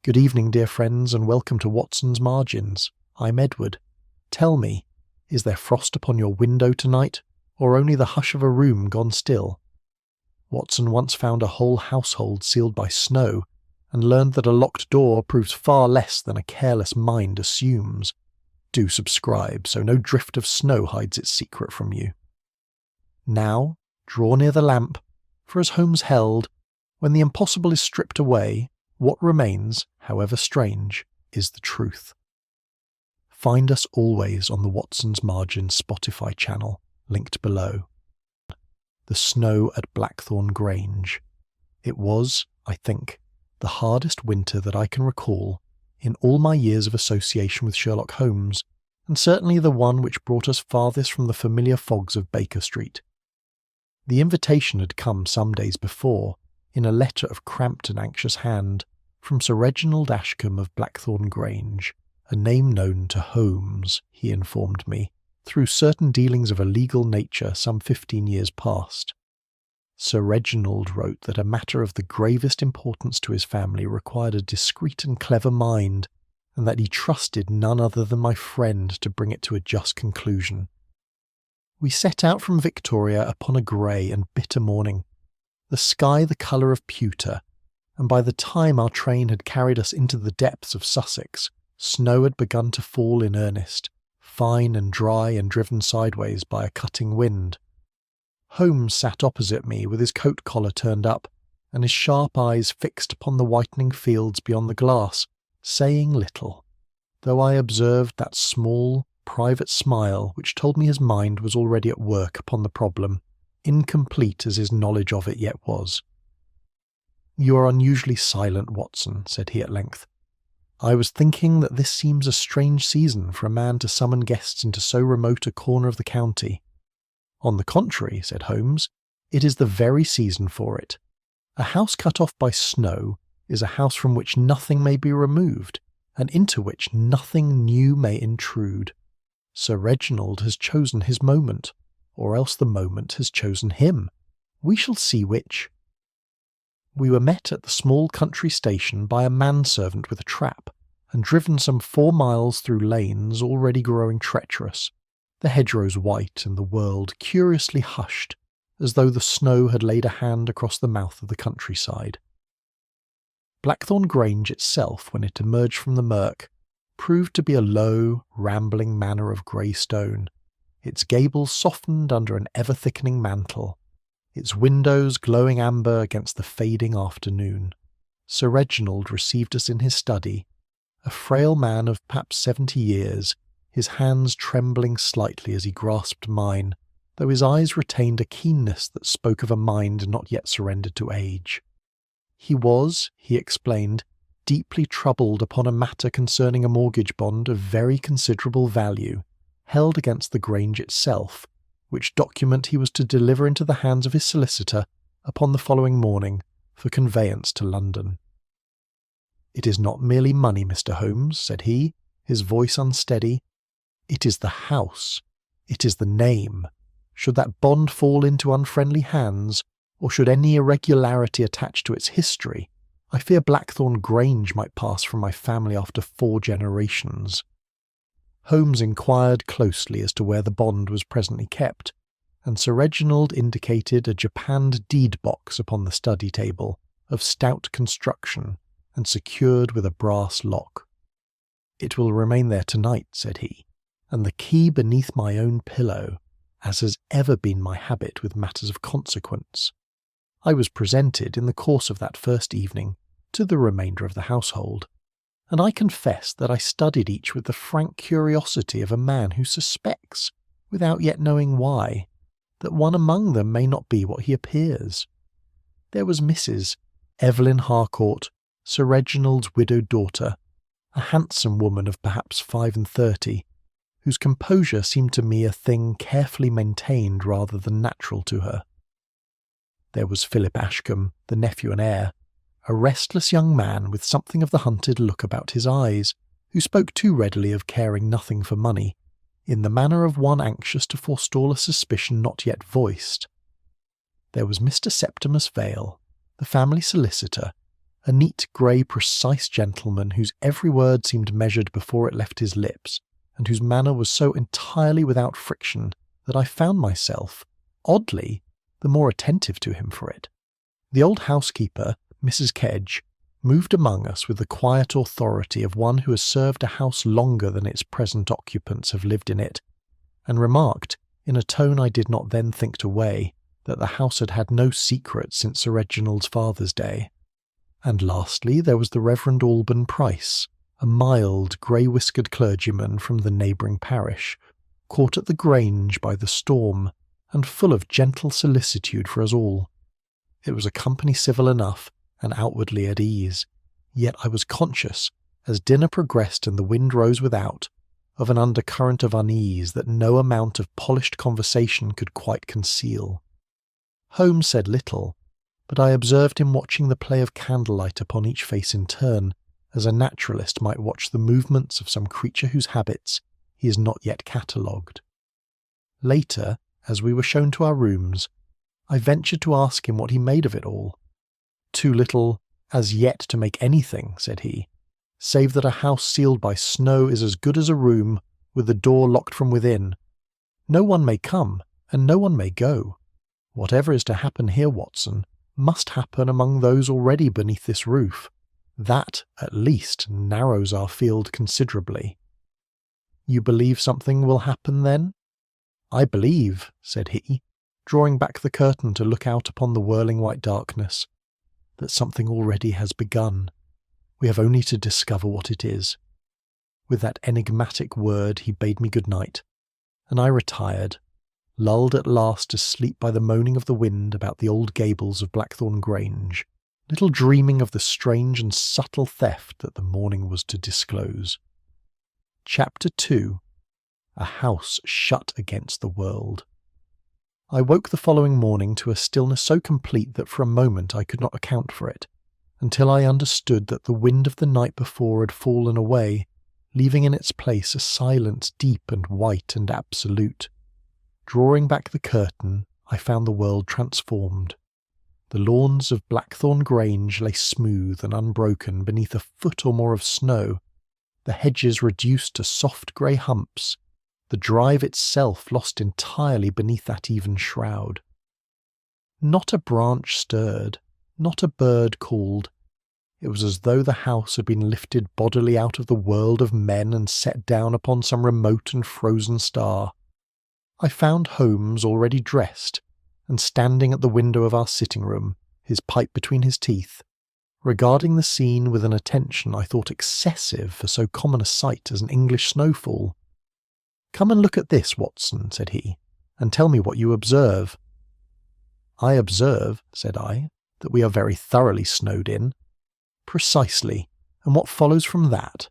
Good evening, dear friends, and welcome to Watson's Margins. I'm Edward. Tell me, is there frost upon your window tonight, or only the hush of a room gone still? Watson once found a whole household sealed by snow, and learned that a locked door proves far less than a careless mind assumes. Do subscribe, so no drift of snow hides its secret from you. Now, draw near the lamp, for as Holmes held, when the impossible is stripped away, what remains, however strange, is the truth. Find us always on the Watson's Margins Spotify channel, linked below. The snow at Blackthorn Grange. It was, I think, the hardest winter that I can recall in all my years of association with Sherlock Holmes, and certainly the one which brought us farthest from the familiar fogs of Baker Street. The invitation had come some days before, in a letter of cramped and anxious hand, from Sir Reginald Ashcombe of Blackthorn Grange, a name known to Holmes, he informed me, through certain dealings of a legal nature some 15 years past. Sir Reginald wrote that a matter of the gravest importance to his family required a discreet and clever mind, and that he trusted none other than my friend to bring it to a just conclusion. We set out from Victoria upon a grey and bitter morning, the sky the colour of pewter, and by the time our train had carried us into the depths of Sussex, snow had begun to fall in earnest, fine and dry and driven sideways by a cutting wind. Holmes sat opposite me with his coat collar turned up, and his sharp eyes fixed upon the whitening fields beyond the glass, saying little, though I observed that small, private smile which told me his mind was already at work upon the problem, incomplete as his knowledge of it yet was. "You are unusually silent, Watson," said he at length. "I was thinking that this seems a strange season for a man to summon guests into so remote a corner of the county." "On the contrary," said Holmes, "it is the very season for it. A house cut off by snow is a house from which nothing may be removed, and into which nothing new may intrude. Sir Reginald has chosen his moment, or else the moment has chosen him. We shall see which." We were met at the small country station by a manservant with a trap, and driven some 4 miles through lanes already growing treacherous, the hedgerows white and the world curiously hushed, as though the snow had laid a hand across the mouth of the countryside. Blackthorn Grange itself, when it emerged from the murk, proved to be a low, rambling manor of grey stone, its gables softened under an ever-thickening mantle, its windows glowing amber against the fading afternoon. Sir Reginald received us in his study, a frail man of perhaps 70 years, his hands trembling slightly as he grasped mine, though his eyes retained a keenness that spoke of a mind not yet surrendered to age. He was, he explained, deeply troubled upon a matter concerning a mortgage bond of very considerable value, held against the Grange itself, which document he was to deliver into the hands of his solicitor upon the following morning for conveyance to London. "It is not merely money, Mr. Holmes," said he, his voice unsteady. "It is the house. It is the name. Should that bond fall into unfriendly hands, or should any irregularity attach to its history, I fear Blackthorn Grange might pass from my family after 4 generations." Holmes inquired closely as to where the bond was presently kept, and Sir Reginald indicated a japanned deed box upon the study table, of stout construction, and secured with a brass lock. "It will remain there tonight," said he, "and the key beneath my own pillow, as has ever been my habit with matters of consequence." I was presented, in the course of that first evening, to the remainder of the household, and I confess that I studied each with the frank curiosity of a man who suspects, without yet knowing why, that one among them may not be what he appears. There was Mrs. Evelyn Harcourt, Sir Reginald's widowed daughter, a handsome woman of perhaps 35, whose composure seemed to me a thing carefully maintained rather than natural to her. There was Philip Ashcombe, the nephew and heir, a restless young man with something of the hunted look about his eyes, who spoke too readily of caring nothing for money, in the manner of one anxious to forestall a suspicion not yet voiced. There was Mr. Septimus Vale, the family solicitor, a neat, grey, precise gentleman whose every word seemed measured before it left his lips, and whose manner was so entirely without friction that I found myself, oddly, the more attentive to him for it. The old housekeeper, Mrs. Kedge, moved among us with the quiet authority of one who has served a house longer than its present occupants have lived in it, and remarked, in a tone I did not then think to weigh, that the house had had no secret since Sir Reginald's father's day. And lastly, there was the Reverend Alban Price, a mild, grey-whiskered clergyman from the neighbouring parish, caught at the Grange by the storm, and full of gentle solicitude for us all. It was a company civil enough, and outwardly at ease, yet I was conscious, as dinner progressed and the wind rose without, of an undercurrent of unease that no amount of polished conversation could quite conceal. Holmes said little, but I observed him watching the play of candlelight upon each face in turn, as a naturalist might watch the movements of some creature whose habits he has not yet catalogued. Later, as we were shown to our rooms, I ventured to ask him what he made of it all. "Too little, as yet, to make anything," said he, "save that a house sealed by snow is as good as a room, with the door locked from within. No one may come, and no one may go. Whatever is to happen here, Watson, must happen among those already beneath this roof. That, at least, narrows our field considerably." "You believe something will happen, then?" "I believe," said he, drawing back the curtain to look out upon the whirling white darkness, "that something already has begun. We have only to discover what it is." With that enigmatic word he bade me good night, and I retired, lulled at last to sleep by the moaning of the wind about the old gables of Blackthorn Grange, little dreaming of the strange and subtle theft that the morning was to disclose. Chapter 2. A House Shut Against the World. I woke the following morning to a stillness so complete that for a moment I could not account for it, until I understood that the wind of the night before had fallen away, leaving in its place a silence deep and white and absolute. Drawing back the curtain, I found the world transformed. The lawns of Blackthorn Grange lay smooth and unbroken beneath a foot or more of snow, the hedges reduced to soft grey humps, the drive itself lost entirely beneath that even shroud. Not a branch stirred, not a bird called. It was as though the house had been lifted bodily out of the world of men and set down upon some remote and frozen star. I found Holmes already dressed, and standing at the window of our sitting-room, his pipe between his teeth, regarding the scene with an attention I thought excessive for so common a sight as an English snowfall. "Come and look at this, Watson," said he, "and tell me what you observe." "I observe," said I, "that we are very thoroughly snowed in." "Precisely. And what follows from that?"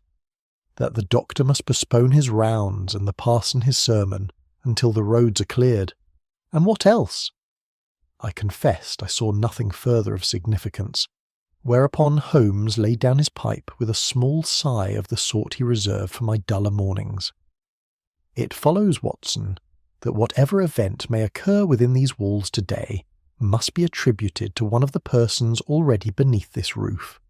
"That the doctor must postpone his rounds and the parson his sermon until the roads are cleared." "And what else?" I confessed I saw nothing further of significance, whereupon Holmes laid down his pipe with a small sigh of the sort he reserved for my duller mornings. "It follows, Watson, that whatever event may occur within these walls today must be attributed to one of the persons already beneath this roof.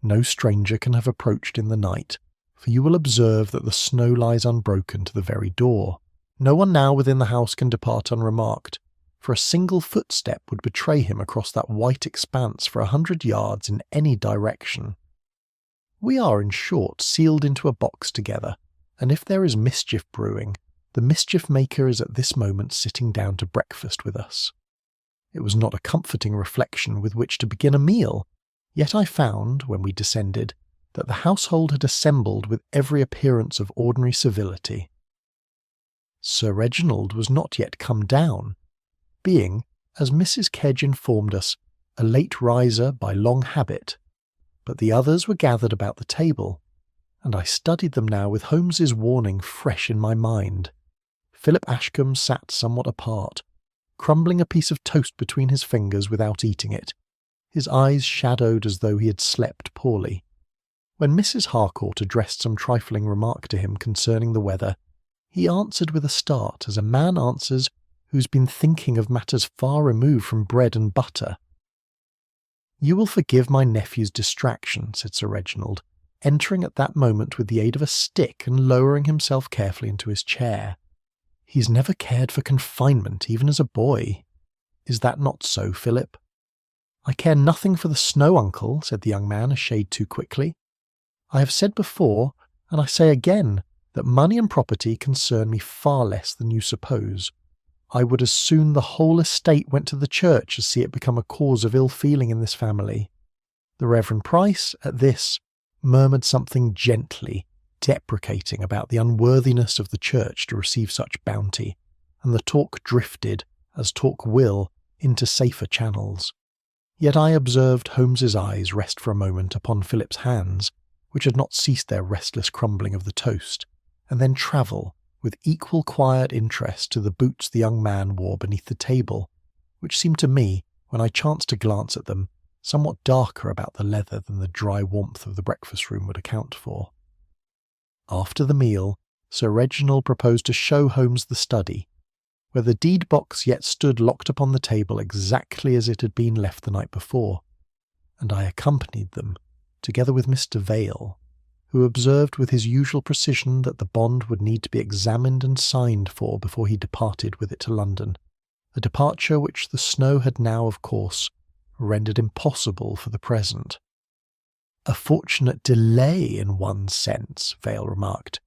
No stranger can have approached in the night, for you will observe that the snow lies unbroken to the very door. No one now within the house can depart unremarked, for a single footstep would betray him across that white expanse for 100 yards in any direction. We are, in short, sealed into a box together, and if there is mischief brewing, the mischief-maker is at this moment sitting down to breakfast with us." It was not a comforting reflection with which to begin a meal, yet I found, when we descended, that the household had assembled with every appearance of ordinary civility. Sir Reginald was not yet come down, being, as Mrs. Kedge informed us, a late riser by long habit, but the others were gathered about the table, and I studied them now with Holmes's warning fresh in my mind. Philip Ashcombe sat somewhat apart, crumbling a piece of toast between his fingers without eating it, his eyes shadowed as though he had slept poorly. When Mrs. Harcourt addressed some trifling remark to him concerning the weather, he answered with a start as a man answers who's been thinking of matters far removed from bread and butter. "You will forgive my nephew's distraction," said Sir Reginald, entering at that moment with the aid of a stick and lowering himself carefully into his chair. "He's never cared for confinement, even as a boy. Is that not so, Philip?" "I care nothing for the snow, uncle," said the young man a shade too quickly. "I have said before, and I say again, that money and property concern me far less than you suppose. I would as soon the whole estate went to the church as see it become a cause of ill feeling in this family." The Reverend Price, at this, murmured something gently deprecating about the unworthiness of the church to receive such bounty, and the talk drifted, as talk will, into safer channels. Yet I observed Holmes's eyes rest for a moment upon Philip's hands, which had not ceased their restless crumbling of the toast, and then travel with equal quiet interest to the boots the young man wore beneath the table, which seemed to me, when I chanced to glance at them, somewhat darker about the leather than the dry warmth of the breakfast-room would account for. After the meal, Sir Reginald proposed to show Holmes the study, where the deed-box yet stood locked upon the table exactly as it had been left the night before, and I accompanied them, together with Mr. Vale, who observed with his usual precision that the bond would need to be examined and signed for before he departed with it to London, a departure which the snow had now, of course, rendered impossible for the present. "A fortunate delay in one sense," Vale remarked,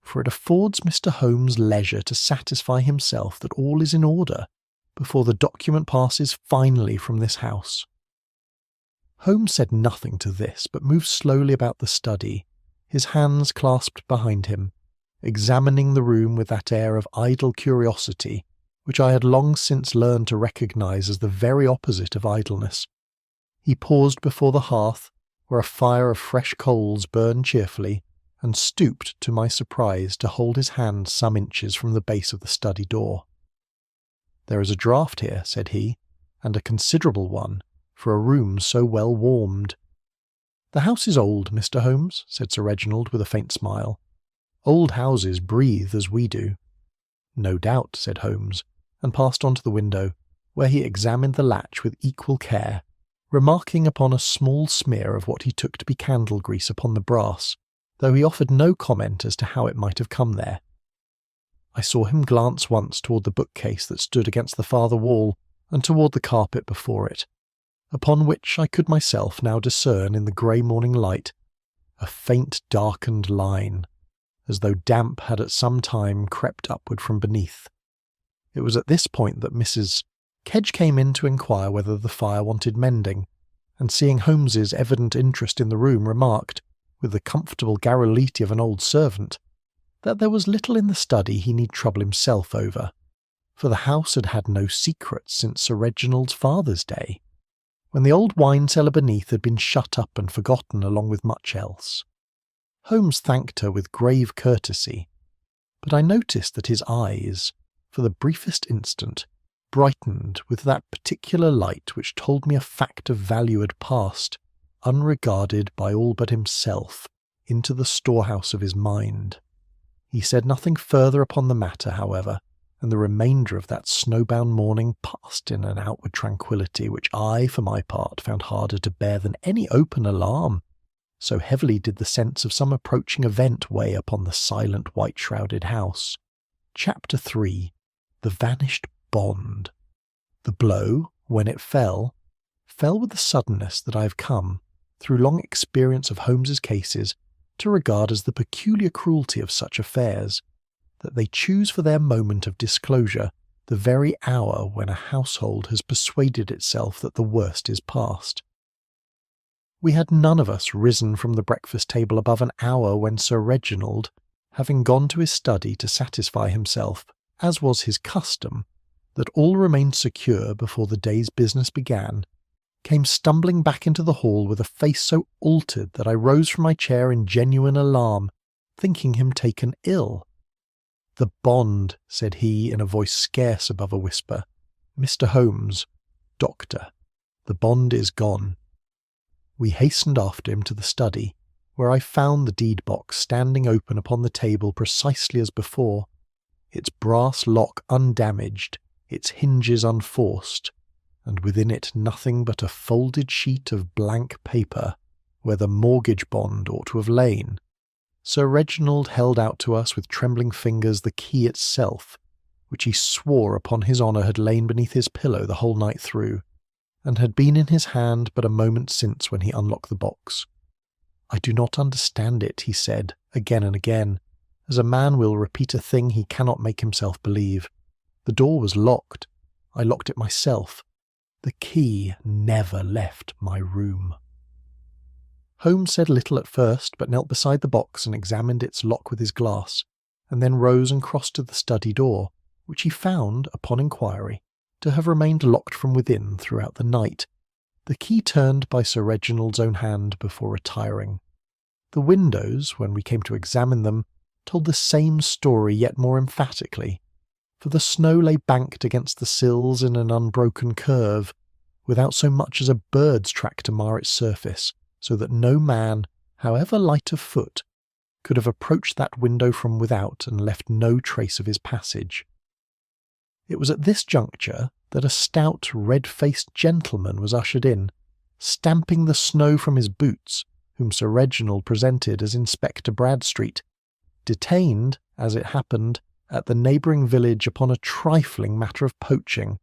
"for it affords Mr. Holmes leisure to satisfy himself that all is in order before the document passes finally from this house." Holmes said nothing to this, but moved slowly about the study, his hands clasped behind him, examining the room with that air of idle curiosity which I had long since learned to recognise as the very opposite of idleness. He paused before the hearth, where a fire of fresh coals burned cheerfully, and stooped, to my surprise, to hold his hand some inches from the base of the study door. "There is a draught here," said he, "and a considerable one, for a room so well warmed." "The house is old, Mr. Holmes," said Sir Reginald with a faint smile. "Old houses breathe as we do." "No doubt," said Holmes, and passed on to the window, where he examined the latch with equal care, remarking upon a small smear of what he took to be candle grease upon the brass, though he offered no comment as to how it might have come there. I saw him glance once toward the bookcase that stood against the farther wall, and toward the carpet before it, upon which I could myself now discern in the grey morning light a faint darkened line, as though damp had at some time crept upward from beneath. It was at this point that Mrs. Kedge came in to inquire whether the fire wanted mending, and seeing Holmes's evident interest in the room, remarked, with the comfortable garrulity of an old servant, that there was little in the study he need trouble himself over, for the house had had no secrets since Sir Reginald's father's day, when the old wine-cellar beneath had been shut up and forgotten along with much else. Holmes thanked her with grave courtesy, but I noticed that his eyes, for the briefest instant, brightened with that particular light which told me a fact of value had passed, unregarded by all but himself, into the storehouse of his mind. He said nothing further upon the matter, however, and the remainder of that snowbound morning passed in an outward tranquillity which I, for my part, found harder to bear than any open alarm, so heavily did the sense of some approaching event weigh upon the silent, white-shrouded house. Chapter 3. The Vanished Bond. The blow, when it fell with the suddenness that I have come, through long experience of Holmes's cases, to regard as the peculiar cruelty of such affairs, that they choose for their moment of disclosure the very hour when a household has persuaded itself that the worst is past. We had none of us risen from the breakfast table above an hour when Sir Reginald, having gone to his study to satisfy himself, as was his custom, that all remained secure before the day's business began, came stumbling back into the hall with a face so altered that I rose from my chair in genuine alarm, thinking him taken ill. "The bond," said he in a voice scarce above a whisper. "Mr. Holmes, doctor, the bond is gone." We hastened after him to the study, where I found the deed-box standing open upon the table precisely as before, its brass lock undamaged, its hinges unforced, and within it nothing but a folded sheet of blank paper where the mortgage bond ought to have lain. Sir Reginald held out to us with trembling fingers the key itself, which he swore upon his honour had lain beneath his pillow the whole night through, and had been in his hand but a moment since when he unlocked the box. "I do not understand it," he said, again and again, as a man will repeat a thing he cannot make himself believe. "The door was locked. I locked it myself. The key never left my room." Holmes said little at first, but knelt beside the box and examined its lock with his glass, and then rose and crossed to the study door, which he found, upon inquiry, to have remained locked from within throughout the night, the key turned by Sir Reginald's own hand before retiring. The windows, when we came to examine them, told the same story yet more emphatically, for the snow lay banked against the sills in an unbroken curve, without so much as a bird's track to mar its surface, so that no man, however light of foot, could have approached that window from without and left no trace of his passage. It was at this juncture that a stout, red-faced gentleman was ushered in, stamping the snow from his boots, whom Sir Reginald presented as Inspector Bradstreet, detained, as it happened, at the neighbouring village upon a trifling matter of poaching,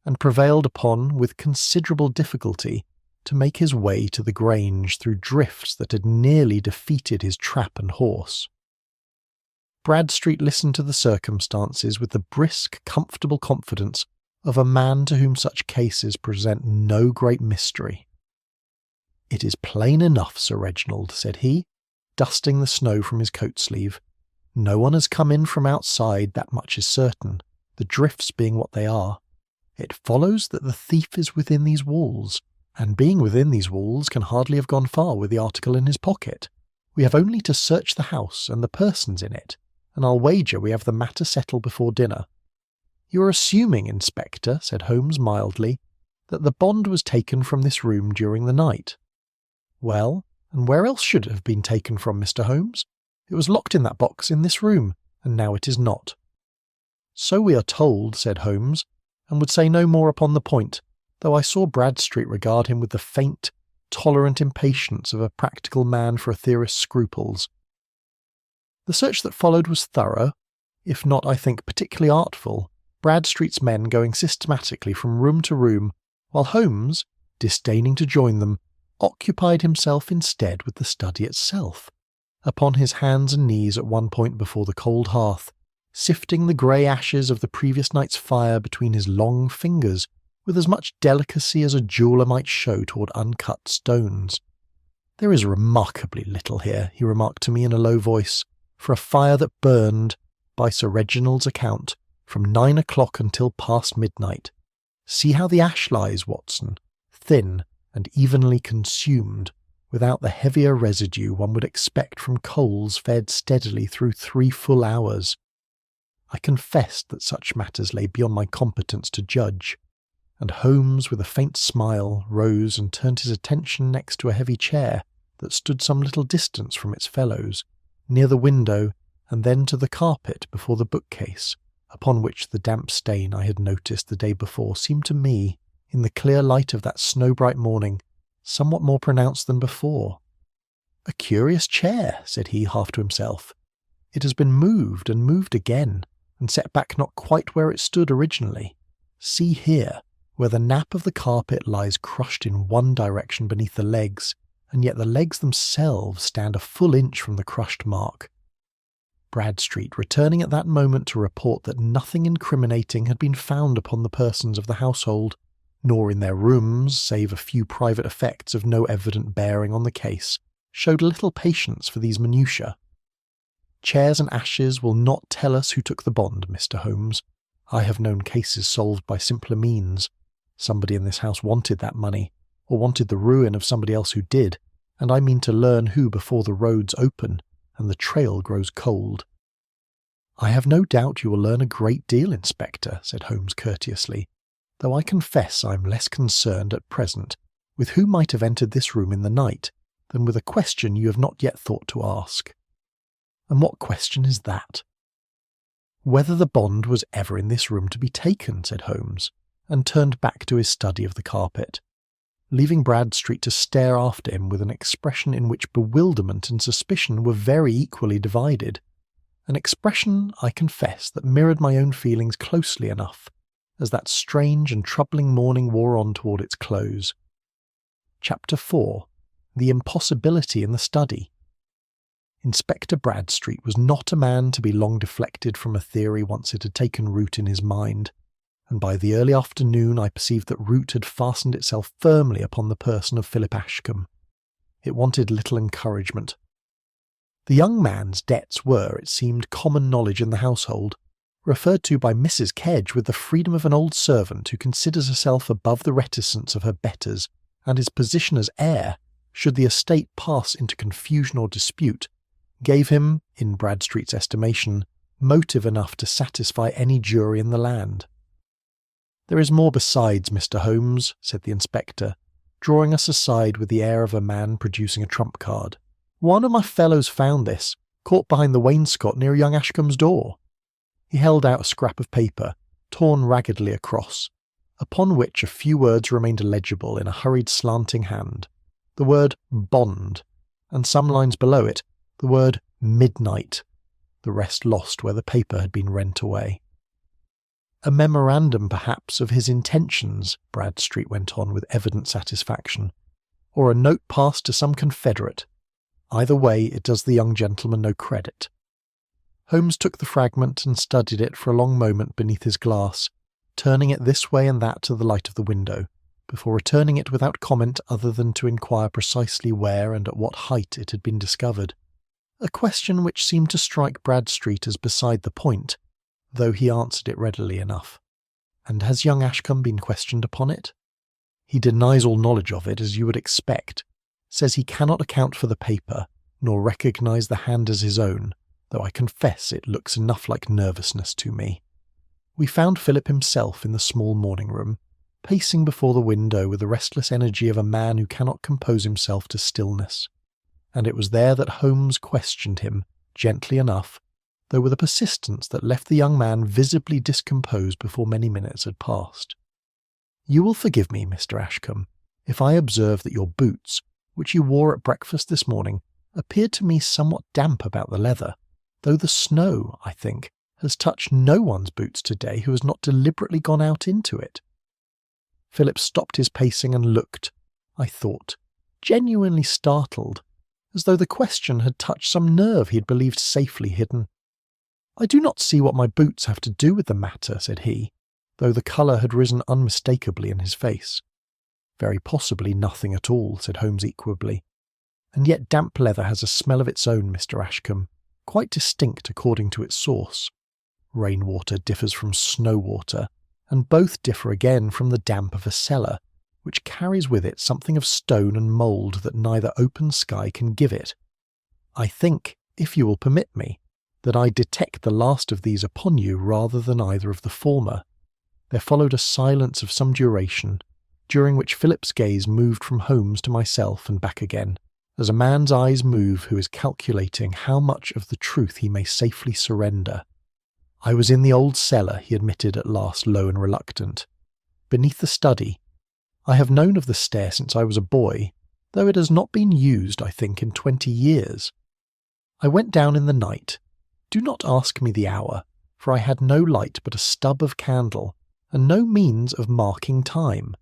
and prevailed upon, with considerable difficulty, to make his way to the Grange through drifts that had nearly defeated his trap and horse. Bradstreet listened to the circumstances with the brisk, comfortable confidence of a man to whom such cases present no great mystery. "It is plain enough, Sir Reginald," said he, dusting the snow from his coat sleeve. "No one has come in from outside, that much is certain, the drifts being what they are. It follows that the thief is within these walls, and being within these walls can hardly have gone far with the article in his pocket. We have only to search the house and the persons in it, and I'll wager we have the matter settled before dinner." "You are assuming, Inspector," said Holmes mildly, "that the bond was taken from this room during the night." "Well, and where else should it have been taken from, Mr. Holmes? It was locked in that box in this room, and now it is not." "So we are told," said Holmes, and would say no more upon the point, though I saw Bradstreet regard him with the faint, tolerant impatience of a practical man for a theorist's scruples. The search that followed was thorough, if not, I think, particularly artful, Bradstreet's men going systematically from room to room, while Holmes, disdaining to join them, occupied himself instead with the study itself, upon his hands and knees at one point before the cold hearth, sifting the grey ashes of the previous night's fire between his long fingers with as much delicacy as a jeweller might show toward uncut stones. "There is remarkably little here," he remarked to me in a low voice, "for a fire that burned, by Sir Reginald's account, from 9 o'clock until past midnight. See how the ash lies, Watson, thin and evenly consumed, without the heavier residue one would expect from coals fed steadily through 3 full hours. I confessed that such matters lay beyond my competence to judge, and Holmes, with a faint smile, rose and turned his attention next to a heavy chair that stood some little distance from its fellows, near the window, and then to the carpet before the bookcase, upon which the damp stain I had noticed the day before seemed to me, in the clear light of that snow-bright morning, somewhat more pronounced than before. "A curious chair," said he, half to himself. "It has been moved and moved again, and set back not quite where it stood originally. See here, where the nap of the carpet lies crushed in one direction beneath the legs, and yet the legs themselves stand a full inch from the crushed mark." Bradstreet, returning at that moment to report that nothing incriminating had been found upon the persons of the household, nor in their rooms, save a few private effects of no evident bearing on the case, showed little patience for these minutiae. "Chairs and ashes will not tell us who took the bond, Mr. Holmes. I have known cases solved by simpler means. Somebody in this house wanted that money, or wanted the ruin of somebody else who did, and I mean to learn who before the roads open and the trail grows cold." "I have no doubt you will learn a great deal, Inspector," said Holmes courteously, "though I confess I am less concerned at present with who might have entered this room in the night than with a question you have not yet thought to ask." "And what question is that?" "Whether the bond was ever in this room to be taken," said Holmes, and turned back to his study of the carpet, leaving Bradstreet to stare after him with an expression in which bewilderment and suspicion were very equally divided, an expression, I confess, that mirrored my own feelings closely enough, as that strange and troubling morning wore on toward its close. Chapter 4. The Impossibility in the Study. Inspector Bradstreet was not a man to be long deflected from a theory once it had taken root in his mind, and by the early afternoon I perceived that root had fastened itself firmly upon the person of Philip Ashcombe. It wanted little encouragement. The young man's debts were, it seemed, common knowledge in the household, referred to by Mrs. Kedge with the freedom of an old servant who considers herself above the reticence of her betters, and his position as heir, should the estate pass into confusion or dispute, gave him, in Bradstreet's estimation, motive enough to satisfy any jury in the land. "There is more besides, Mr. Holmes," said the inspector, drawing us aside with the air of a man producing a trump card. "One of my fellows found this, caught behind the wainscot near young Ashcombe's door." He held out a scrap of paper, torn raggedly across, upon which a few words remained illegible in a hurried slanting hand. The word "bond," and some lines below it, the word "midnight," the rest lost where the paper had been rent away. "A memorandum, perhaps, of his intentions," Bradstreet went on with evident satisfaction, "or a note passed to some confederate. Either way, it does the young gentleman no credit." Holmes took the fragment and studied it for a long moment beneath his glass, turning it this way and that to the light of the window, before returning it without comment other than to inquire precisely where and at what height it had been discovered, a question which seemed to strike Bradstreet as beside the point, though he answered it readily enough. "And has young Ashcombe been questioned upon it?" "He denies all knowledge of it, as you would expect, says he cannot account for the paper, nor recognise the hand as his own, though I confess it looks enough like nervousness to me." We found Philip himself in the small morning-room, pacing before the window with the restless energy of a man who cannot compose himself to stillness, and it was there that Holmes questioned him, gently enough, though with a persistence that left the young man visibly discomposed before many minutes had passed. "You will forgive me, Mr. Ashcombe, if I observe that your boots, which you wore at breakfast this morning, appeared to me somewhat damp about the leather, though the snow, I think, has touched no one's boots today who has not deliberately gone out into it." Philip stopped his pacing and looked, I thought, genuinely startled, as though the question had touched some nerve he had believed safely hidden. "I do not see what my boots have to do with the matter," said he, though the colour had risen unmistakably in his face. "Very possibly nothing at all," said Holmes equably. "And yet damp leather has a smell of its own, Mr. Ashcombe, quite distinct according to its source. Rainwater differs from snow water, and both differ again from the damp of a cellar, which carries with it something of stone and mould that neither open sky can give it. I think, if you will permit me, that I detect the last of these upon you rather than either of the former." There followed a silence of some duration, during which Philip's gaze moved from Holmes to myself and back again, as a man's eyes move who is calculating how much of the truth he may safely surrender. "I was in the old cellar," he admitted at last, low and reluctant, "beneath the study. I have known of the stair since I was a boy, though it has not been used, I think, in 20 years. I went down in the night. Do not ask me the hour, for I had no light but a stub of candle, and no means of marking time,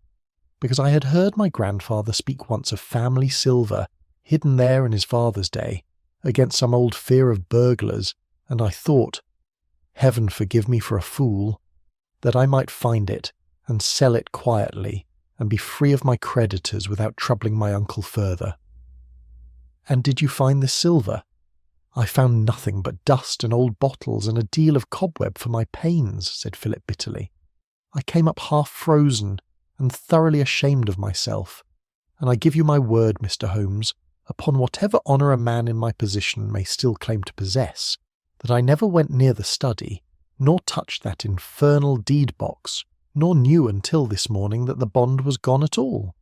because I had heard my grandfather speak once of family silver, hidden there in his father's day, against some old fear of burglars, and I thought, Heaven forgive me for a fool, that I might find it and sell it quietly and be free of my creditors without troubling my uncle further." "And did you find this silver?" "I found nothing but dust and old bottles and a deal of cobweb for my pains," said Philip bitterly. "I came up half frozen and thoroughly ashamed of myself, and I give you my word, Mr. Holmes, upon whatever honour a man in my position may still claim to possess, that I never went near the study, nor touched that infernal deed-box, nor knew until this morning that the bond was gone at all."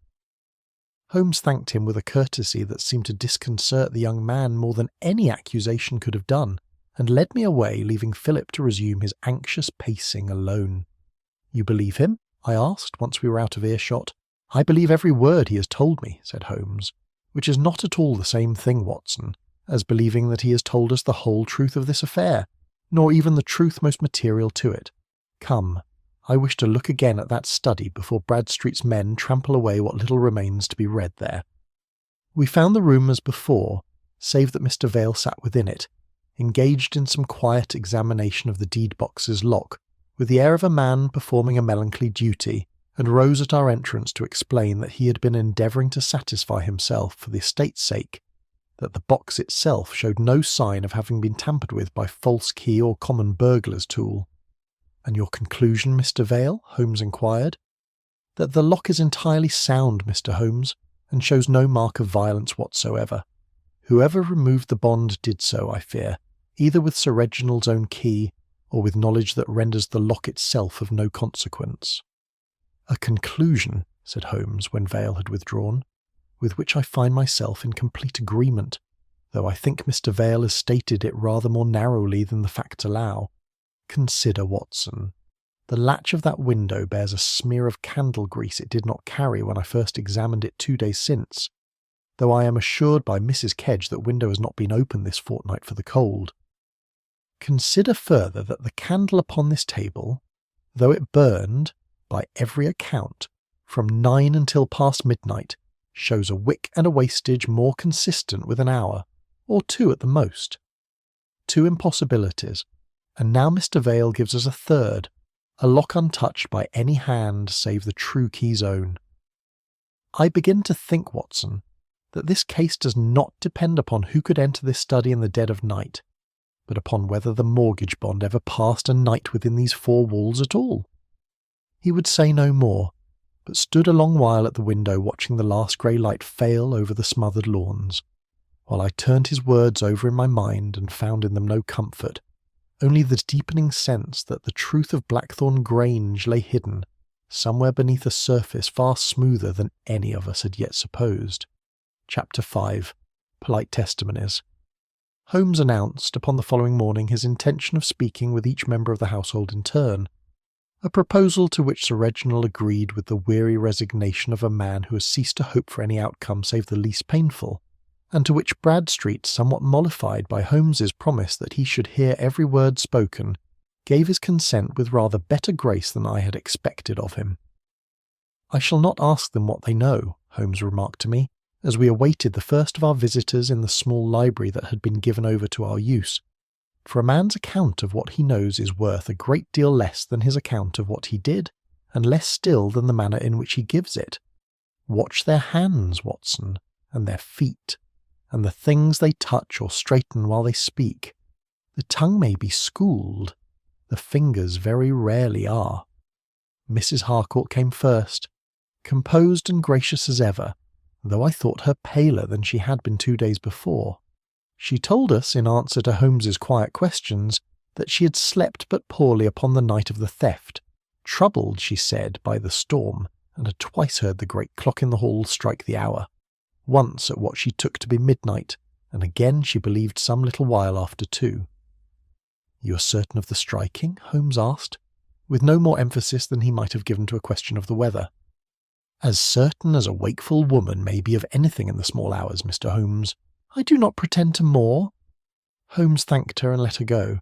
Holmes thanked him with a courtesy that seemed to disconcert the young man more than any accusation could have done, and led me away, leaving Philip to resume his anxious pacing alone. "You believe him?" I asked once we were out of earshot. "I believe every word he has told me," said Holmes, "which is not at all the same thing, Watson, as believing that he has told us the whole truth of this affair, nor even the truth most material to it. Come, I wish to look again at that study before Bradstreet's men trample away what little remains to be read there." We found the room as before, save that Mr. Vale sat within it, engaged in some quiet examination of the deed-box's lock, with the air of a man performing a melancholy duty, and rose at our entrance to explain that he had been endeavouring to satisfy himself, for the estate's sake, that the box itself showed no sign of having been tampered with by false key or common burglar's tool. "And your conclusion, Mr. Vale?" Holmes inquired. "That the lock is entirely sound, Mr. Holmes, and shows no mark of violence whatsoever. Whoever removed the bond did so, I fear, either with Sir Reginald's own key, or with knowledge that renders the lock itself of no consequence." "A conclusion," said Holmes when Vale had withdrawn, "with which I find myself in complete agreement, though I think Mr. Vale has stated it rather more narrowly than the facts allow. Consider, Watson. The latch of that window bears a smear of candle grease it did not carry when I first examined it 2 days since, though I am assured by Mrs. Kedge that window has not been opened this fortnight for the cold. Consider further that the candle upon this table, though it burned, by every account, from 9 until past midnight, shows a wick and a wastage more consistent with an hour, or 2 at the most. 2 impossibilities, and now Mr. Vale gives us a third, a lock untouched by any hand save the true key's own. I begin to think, Watson, that this case does not depend upon who could enter this study in the dead of night, but upon whether the mortgage bond ever passed a night within these 4 walls at all." He would say no more, but stood a long while at the window watching the last grey light fail over the smothered lawns, while I turned his words over in my mind and found in them no comfort, only the deepening sense that the truth of Blackthorn Grange lay hidden, somewhere beneath a surface far smoother than any of us had yet supposed. Chapter 5. Polite Testimonies. Holmes announced upon the following morning his intention of speaking with each member of the household in turn, a proposal to which Sir Reginald agreed with the weary resignation of a man who has ceased to hope for any outcome save the least painful, and to which Bradstreet, somewhat mollified by Holmes's promise that he should hear every word spoken, gave his consent with rather better grace than I had expected of him. "I shall not ask them what they know," Holmes remarked to me, as we awaited the first of our visitors in the small library that had been given over to our use, "for a man's account of what he knows is worth a great deal less than his account of what he did, and less still than the manner in which he gives it. Watch their hands, Watson, and their feet, and the things they touch or straighten while they speak. The tongue may be schooled, the fingers very rarely are." Mrs. Harcourt came first, composed and gracious as ever, though I thought her paler than she had been 2 days before. She told us, in answer to Holmes's quiet questions, that she had slept but poorly upon the night of the theft, troubled, she said, by the storm, and had twice heard the great clock in the hall strike the hour, once at what she took to be midnight, and again she believed some little while after 2. "You are certain of the striking?" Holmes asked, with no more emphasis than he might have given to a question of the weather. "As certain as a wakeful woman may be of anything in the small hours, Mr. Holmes. I do not pretend to more." Holmes thanked her and let her go,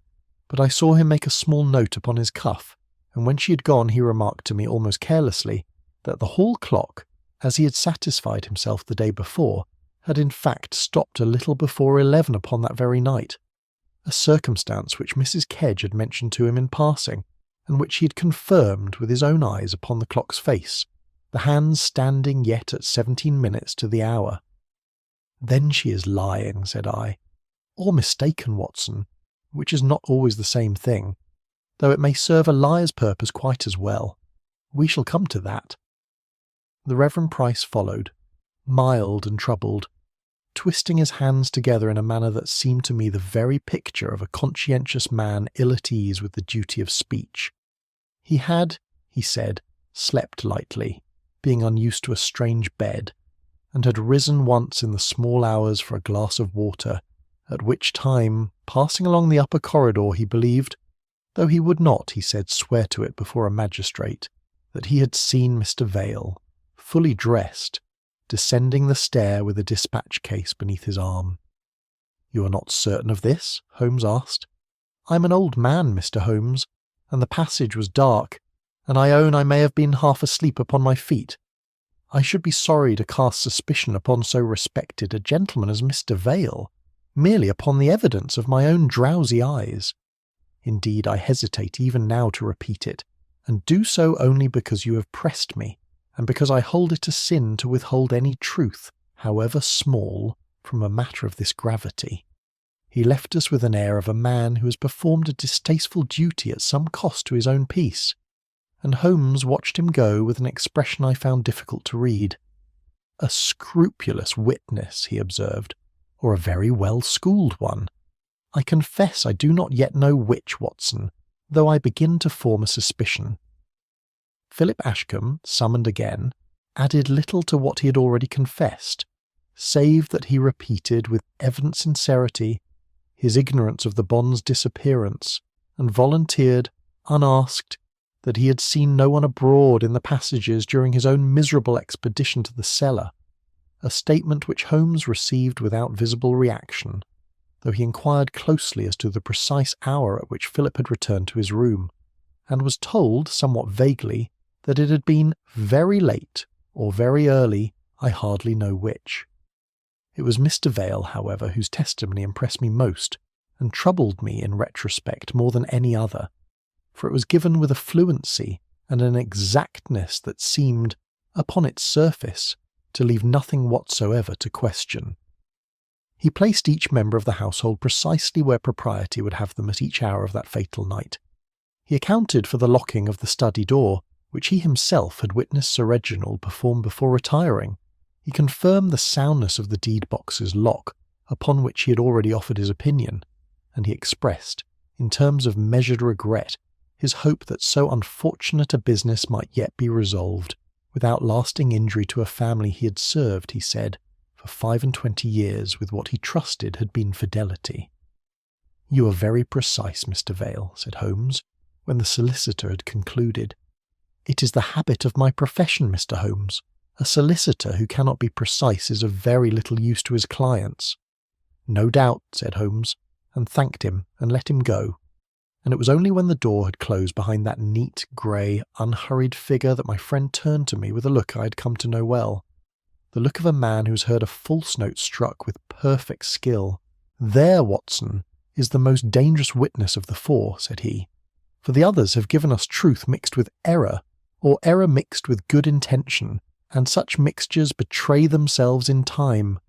but I saw him make a small note upon his cuff, and when she had gone he remarked to me almost carelessly that the hall clock, as he had satisfied himself the day before, had in fact stopped a little before 11 upon that very night, a circumstance which Mrs. Kedge had mentioned to him in passing, and which he had confirmed with his own eyes upon the clock's face, the hands standing yet at 17 minutes to the hour. "Then she is lying," said I, "or mistaken, Watson, which is not always the same thing, though it may serve a liar's purpose quite as well. We shall come to that." The Reverend Price followed, mild and troubled, twisting his hands together in a manner that seemed to me the very picture of a conscientious man ill at ease with the duty of speech. He had, he said, slept lightly, being unused to a strange bed, and had risen once in the small hours for a glass of water, at which time, passing along the upper corridor, he believed, though he would not, he said, swear to it before a magistrate, that he had seen Mr. Vale, fully dressed, descending the stair with a dispatch case beneath his arm. "You are not certain of this?" Holmes asked. "I am an old man, Mr. Holmes, and the passage was dark, and I own I may have been half asleep upon my feet. I should be sorry to cast suspicion upon so respected a gentleman as Mr. Vale, merely upon the evidence of my own drowsy eyes. Indeed, I hesitate even now to repeat it, and do so only because you have pressed me, and because I hold it a sin to withhold any truth, however small, from a matter of this gravity." He left us with an air of a man who has performed a distasteful duty at some cost to his own peace, and Holmes watched him go with an expression I found difficult to read. "A scrupulous witness," he observed, "or a very well-schooled one. I confess I do not yet know which, Watson, though I begin to form a suspicion." Philip Ashcombe, summoned again, added little to what he had already confessed, save that he repeated with evident sincerity his ignorance of the bond's disappearance, and volunteered, unasked, that he had seen no one abroad in the passages during his own miserable expedition to the cellar, a statement which Holmes received without visible reaction, though he inquired closely as to the precise hour at which Philip had returned to his room, and was told, somewhat vaguely, that it had been very late or very early, I hardly know which. It was Mr. Vale, however, whose testimony impressed me most, and troubled me in retrospect more than any other, for it was given with a fluency and an exactness that seemed, upon its surface, to leave nothing whatsoever to question. He placed each member of the household precisely where propriety would have them at each hour of that fatal night. He accounted for the locking of the study door, which he himself had witnessed Sir Reginald perform before retiring. He confirmed the soundness of the deed-box's lock, upon which he had already offered his opinion, and he expressed, in terms of measured regret, his hope that so unfortunate a business might yet be resolved, without lasting injury to a family he had served, he said, for 25 years with what he trusted had been fidelity. "You are very precise, Mr. Vale," said Holmes, when the solicitor had concluded. "It is the habit of my profession, Mr. Holmes. A solicitor who cannot be precise is of very little use to his clients." "No doubt," said Holmes, and thanked him and let him go. And it was only when the door had closed behind that neat, grey, unhurried figure that my friend turned to me with a look I had come to know well. The look of a man who has heard a false note struck with perfect skill. "There, Watson, is the most dangerous witness of the four," said he, "for the others have given us truth mixed with error, or error mixed with good intention, and such mixtures betray themselves in time.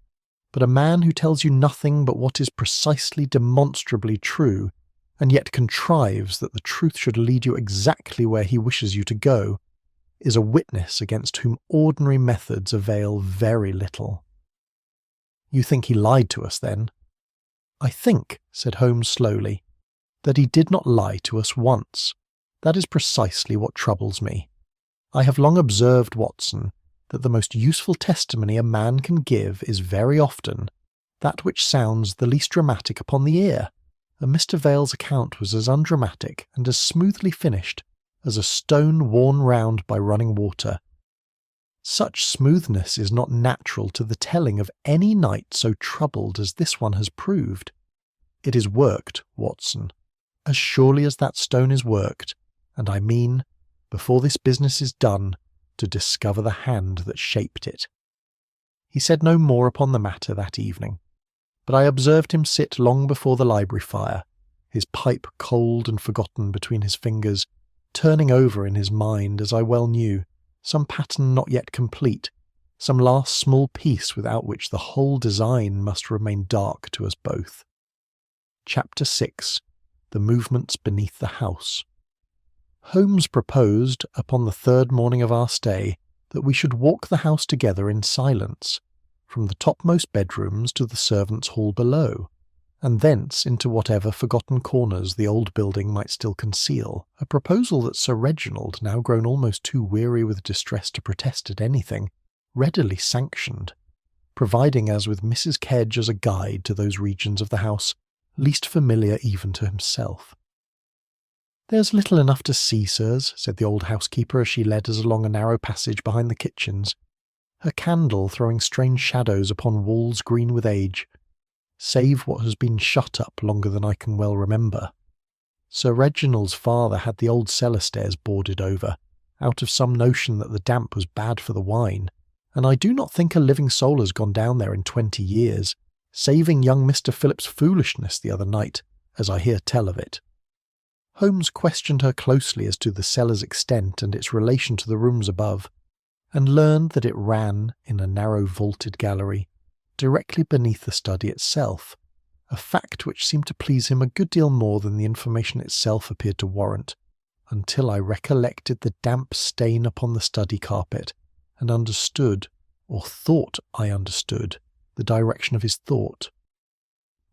But a man who tells you nothing but what is precisely demonstrably true, and yet contrives that the truth should lead you exactly where he wishes you to go, is a witness against whom ordinary methods avail very little." "You think he lied to us, then?" "I think," said Holmes slowly, "that he did not lie to us once. That is precisely what troubles me. I have long observed, Watson, that the most useful testimony a man can give is very often that which sounds the least dramatic upon the ear, and Mr. Vale's account was as undramatic and as smoothly finished as a stone worn round by running water. Such smoothness is not natural to the telling of any night so troubled as this one has proved. It is worked, Watson, as surely as that stone is worked, and I mean, before this business is done, to discover the hand that shaped it." He said no more upon the matter that evening, but I observed him sit long before the library fire, his pipe cold and forgotten between his fingers, turning over in his mind, as I well knew, some pattern not yet complete, some last small piece without which the whole design must remain dark to us both. Chapter 6. The Movements Beneath the House. Holmes proposed, upon the third morning of our stay, that we should walk the house together in silence, from the topmost bedrooms to the servants' hall below, and thence into whatever forgotten corners the old building might still conceal, a proposal that Sir Reginald, now grown almost too weary with distress to protest at anything, readily sanctioned, providing us with Mrs. Kedge as a guide to those regions of the house least familiar even to himself. "There's little enough to see, sirs," said the old housekeeper as she led us along a narrow passage behind the kitchens, her candle throwing strange shadows upon walls green with age, save what has been shut up longer than I can well remember. Sir Reginald's father had the old cellar stairs boarded over, out of some notion that the damp was bad for the wine, and I do not think a living soul has gone down there in 20 years, saving young Mr. Philip's foolishness the other night, as I hear tell of it. Holmes questioned her closely as to the cellar's extent and its relation to the rooms above, and learned that it ran in a narrow vaulted gallery, directly beneath the study itself, a fact which seemed to please him a good deal more than the information itself appeared to warrant, until I recollected the damp stain upon the study carpet, and understood, or thought I understood, the direction of his thought.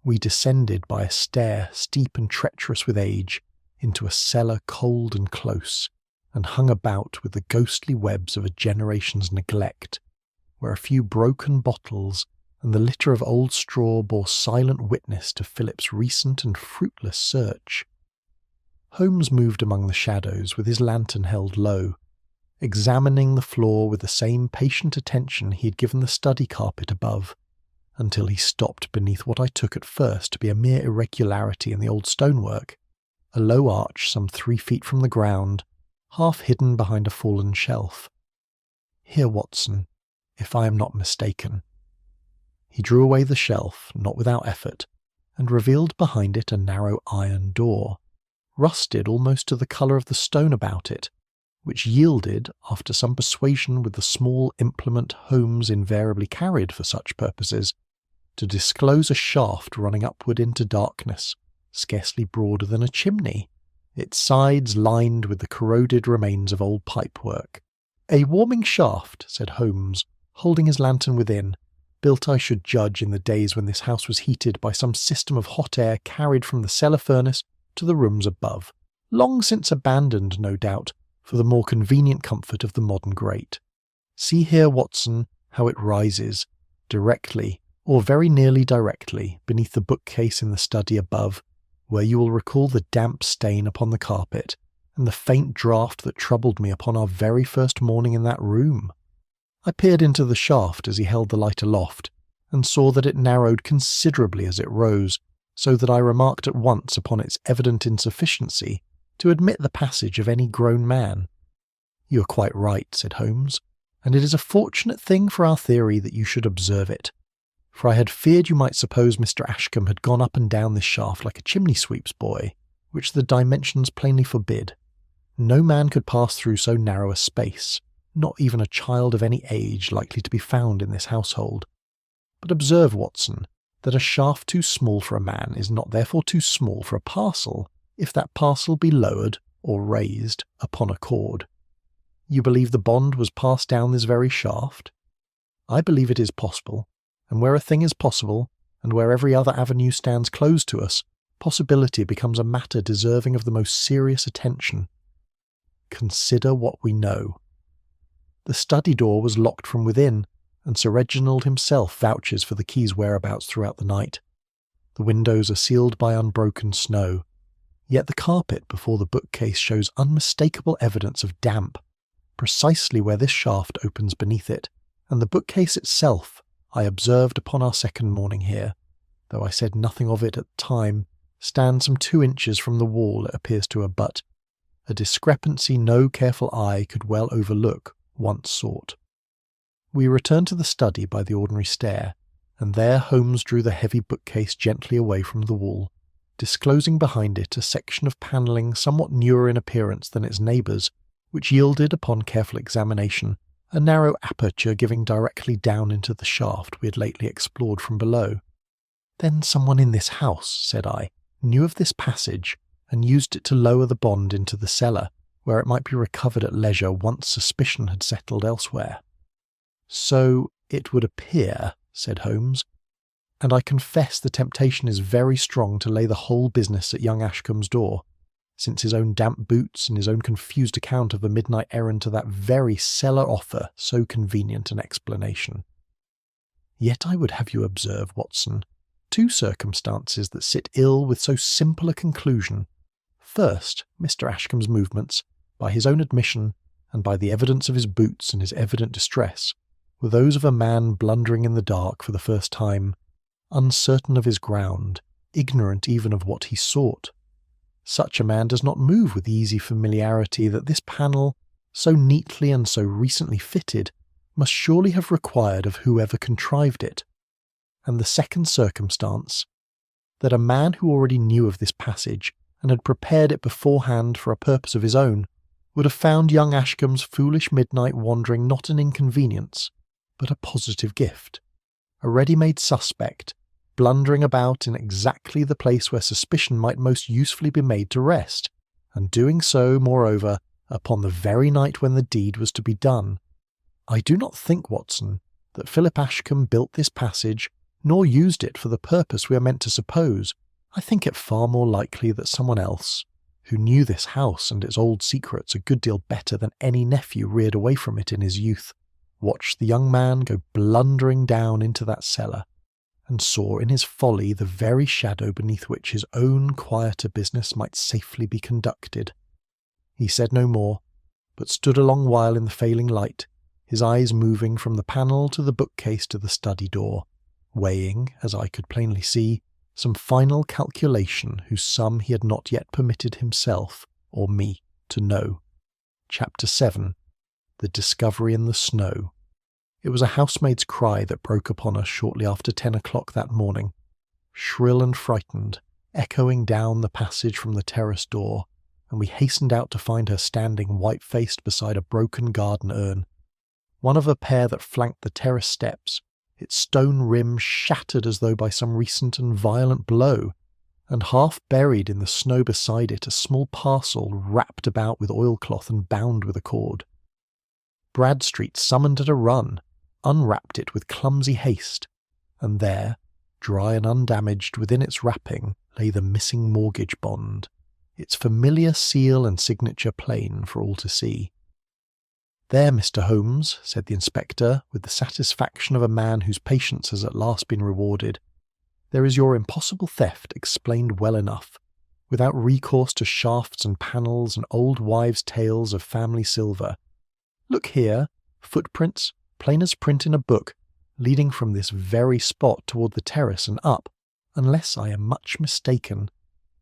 We descended by a stair steep and treacherous with age, into a cellar cold and close, and hung about with the ghostly webs of a generation's neglect, where a few broken bottles and the litter of old straw bore silent witness to Philip's recent and fruitless search. Holmes moved among the shadows with his lantern held low, examining the floor with the same patient attention he had given the study carpet above, until he stopped beneath what I took at first to be a mere irregularity in the old stonework, a low arch some 3 feet from the ground, half hidden behind a fallen shelf. "Here, Watson, if I am not mistaken." He drew away the shelf, not without effort, and revealed behind it a narrow iron door, rusted almost to the colour of the stone about it, which yielded, after some persuasion with the small implement Holmes invariably carried for such purposes, to disclose a shaft running upward into darkness, scarcely broader than a chimney, its sides lined with the corroded remains of old pipework. "A warming shaft," said Holmes, holding his lantern within, "built, I should judge, in the days when this house was heated by some system of hot air carried from the cellar furnace to the rooms above, long since abandoned, no doubt, for the more convenient comfort of the modern grate. See here, Watson, how it rises, directly, or very nearly directly, beneath the bookcase in the study above, where you will recall the damp stain upon the carpet, and the faint draught that troubled me upon our very first morning in that room." I peered into the shaft as he held the light aloft, and saw that it narrowed considerably as it rose, so that I remarked at once upon its evident insufficiency to admit the passage of any grown man. "You are quite right," said Holmes, "and it is a fortunate thing for our theory that you should observe it, for I had feared you might suppose Mr. Ashcombe had gone up and down this shaft like a chimney-sweep's boy, which the dimensions plainly forbid. No man could pass through so narrow a space, not even a child of any age likely to be found in this household. But observe, Watson, that a shaft too small for a man is not therefore too small for a parcel, if that parcel be lowered, or raised, upon a cord. You believe the bond was passed down this very shaft? I believe it is possible, and where a thing is possible, and where every other avenue stands closed to us, possibility becomes a matter deserving of the most serious attention. Consider what we know. The study door was locked from within, and Sir Reginald himself vouches for the key's whereabouts throughout the night. The windows are sealed by unbroken snow, yet the carpet before the bookcase shows unmistakable evidence of damp, precisely where this shaft opens beneath it, and the bookcase itself, I observed upon our second morning here, though I said nothing of it at the time, stands some 2 inches from the wall it appears to abut, a discrepancy no careful eye could well overlook once sought. We returned to the study by the ordinary stair, and there Holmes drew the heavy bookcase gently away from the wall, disclosing behind it a section of panelling somewhat newer in appearance than its neighbours, which yielded, upon careful examination, a narrow aperture giving directly down into the shaft we had lately explored from below. "Then someone in this house," said I, "knew of this passage, and used it to lower the bond into the cellar, where it might be recovered at leisure once suspicion had settled elsewhere." "So it would appear," said Holmes, "and I confess the temptation is very strong to lay the whole business at young Ashcombe's door, since his own damp boots and his own confused account of a midnight errand to that very cellar offer so convenient an explanation. Yet I would have you observe, Watson, 2 circumstances that sit ill with so simple a conclusion. first, Mr. Ashcombe's movements, by his own admission and by the evidence of his boots and his evident distress, were those of a man blundering in the dark for the first time, uncertain of his ground, ignorant even of what he sought. Such a man does not move with the easy familiarity that this panel, so neatly and so recently fitted, must surely have required of whoever contrived it. And the second circumstance, that a man who already knew of this passage and had prepared it beforehand for a purpose of his own, would have found young Ashcombe's foolish midnight wandering not an inconvenience, but a positive gift, a ready-made suspect, blundering about in exactly the place where suspicion might most usefully be made to rest, and doing so, moreover, upon the very night when the deed was to be done. I do not think, Watson, that Philip Ashcombe built this passage, nor used it for the purpose we are meant to suppose. I think it far more likely that someone else, who knew this house and its old secrets a good deal better than any nephew reared away from it in his youth, watched the young man go blundering down into that cellar, and saw in his folly the very shadow beneath which his own quieter business might safely be conducted. He said no more, but stood a long while in the failing light, his eyes moving from the panel to the bookcase to the study door, weighing, as I could plainly see, some final calculation whose sum he had not yet permitted himself or me to know. Chapter 7. The Discovery in the Snow. It was a housemaid's cry that broke upon us shortly after 10 o'clock that morning, shrill and frightened, echoing down the passage from the terrace door, and we hastened out to find her standing white-faced beside a broken garden urn, one of a pair that flanked the terrace steps, its stone rim shattered as though by some recent and violent blow, and half buried in the snow beside it a small parcel wrapped about with oilcloth and bound with a cord. Bradstreet summoned at a run, unwrapped it with clumsy haste, and there, dry and undamaged within its wrapping, lay the missing mortgage bond, its familiar seal and signature plain for all to see. "There, Mr. Holmes," said the inspector, with the satisfaction of a man whose patience has at last been rewarded, "there is your impossible theft explained well enough, without recourse to shafts and panels and old wives' tales of family silver. Look here, footprints, plain as print in a book, leading from this very spot toward the terrace and up, unless I am much mistaken,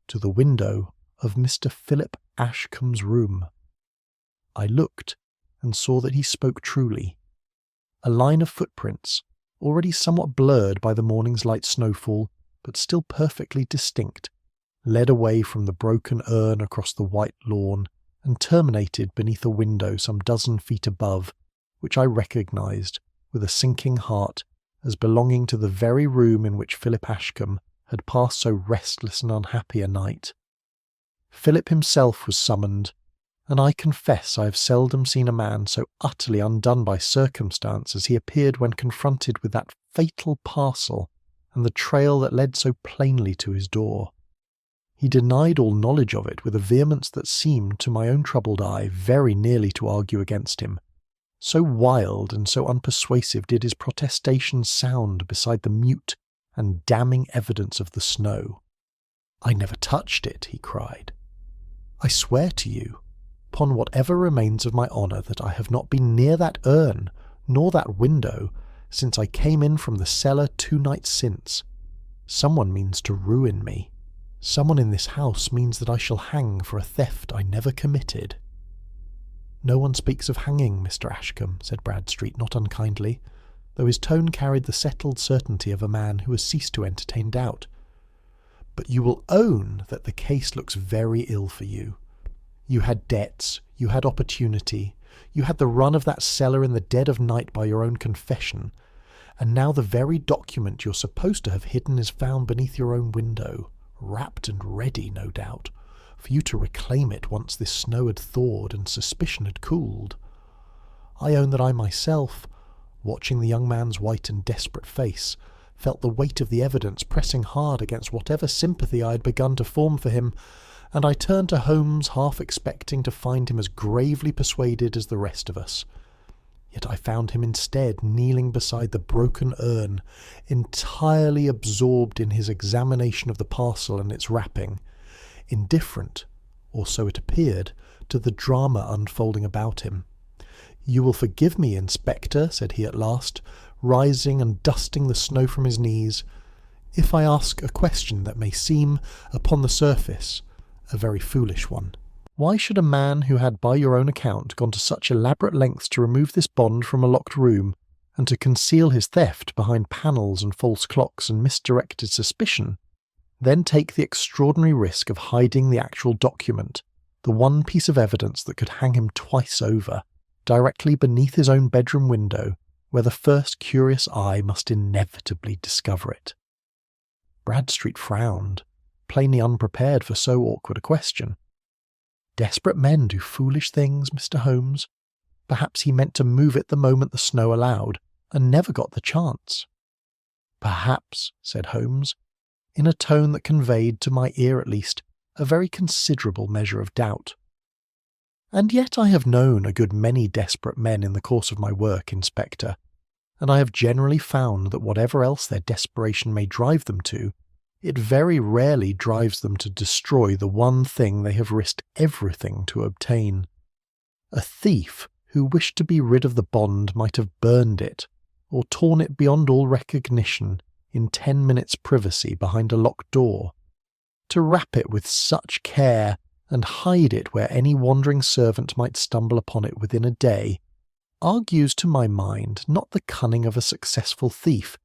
to the window of Mr. Philip Ashcombe's room." I looked, and saw that he spoke truly. A line of footprints, already somewhat blurred by the morning's light snowfall, but still perfectly distinct, led away from the broken urn across the white lawn, and terminated beneath a window some dozen feet above, which I recognised, with a sinking heart, as belonging to the very room in which Philip Ashcombe had passed so restless and unhappy a night. Philip himself was summoned, and I confess I have seldom seen a man so utterly undone by circumstance as he appeared when confronted with that fatal parcel and the trail that led so plainly to his door. He denied all knowledge of it with a vehemence that seemed, to my own troubled eye, very nearly to argue against him. So wild and so unpersuasive did his protestations sound beside the mute and damning evidence of the snow. "I never touched it," he cried. "I swear to you, upon whatever remains of my honour, that I have not been near that urn, nor that window, since I came in from the cellar 2 nights since. Someone means to ruin me. Someone in this house means that I shall hang for a theft I never committed." "No one speaks of hanging, Mr. Ashcombe," said Bradstreet, not unkindly, though his tone carried the settled certainty of a man who has ceased to entertain doubt. "But you will own that the case looks very ill for you. You had debts, you had opportunity, you had the run of that cellar in the dead of night by your own confession, and now the very document you're supposed to have hidden is found beneath your own window, wrapped and ready, no doubt, for you to reclaim it once this snow had thawed and suspicion had cooled. I own that I myself, watching the young man's white and desperate face, felt the weight of the evidence pressing hard against whatever sympathy I had begun to form for him, and I turned to Holmes half expecting to find him as gravely persuaded as the rest of us. Yet I found him instead kneeling beside the broken urn, entirely absorbed in his examination of the parcel and its wrapping, indifferent, or so it appeared, to the drama unfolding about him. "You will forgive me, Inspector," said he at last, rising and dusting the snow from his knees, "if I ask a question that may seem, upon the surface, a very foolish one. Why should a man who had by your own account gone to such elaborate lengths to remove this bond from a locked room, and to conceal his theft behind panels and false clocks and misdirected suspicion, then take the extraordinary risk of hiding the actual document, the one piece of evidence that could hang him twice over, directly beneath his own bedroom window, where the first curious eye must inevitably discover it?" Bradstreet frowned, plainly unprepared for so awkward a question. Desperate men do foolish things, Mr. Holmes. Perhaps he meant to move it the moment the snow allowed, and never got the chance. "Perhaps," said Holmes, in a tone that conveyed, to my ear at least, a very considerable measure of doubt. "And yet I have known a good many desperate men in the course of my work, Inspector, and I have generally found that whatever else their desperation may drive them to, it very rarely drives them to destroy the one thing they have risked everything to obtain. A thief who wished to be rid of the bond might have burned it, or torn it beyond all recognition in 10 minutes' privacy behind a locked door. To wrap it with such care and hide it where any wandering servant might stumble upon it within a day argues to my mind not the cunning of a successful thief,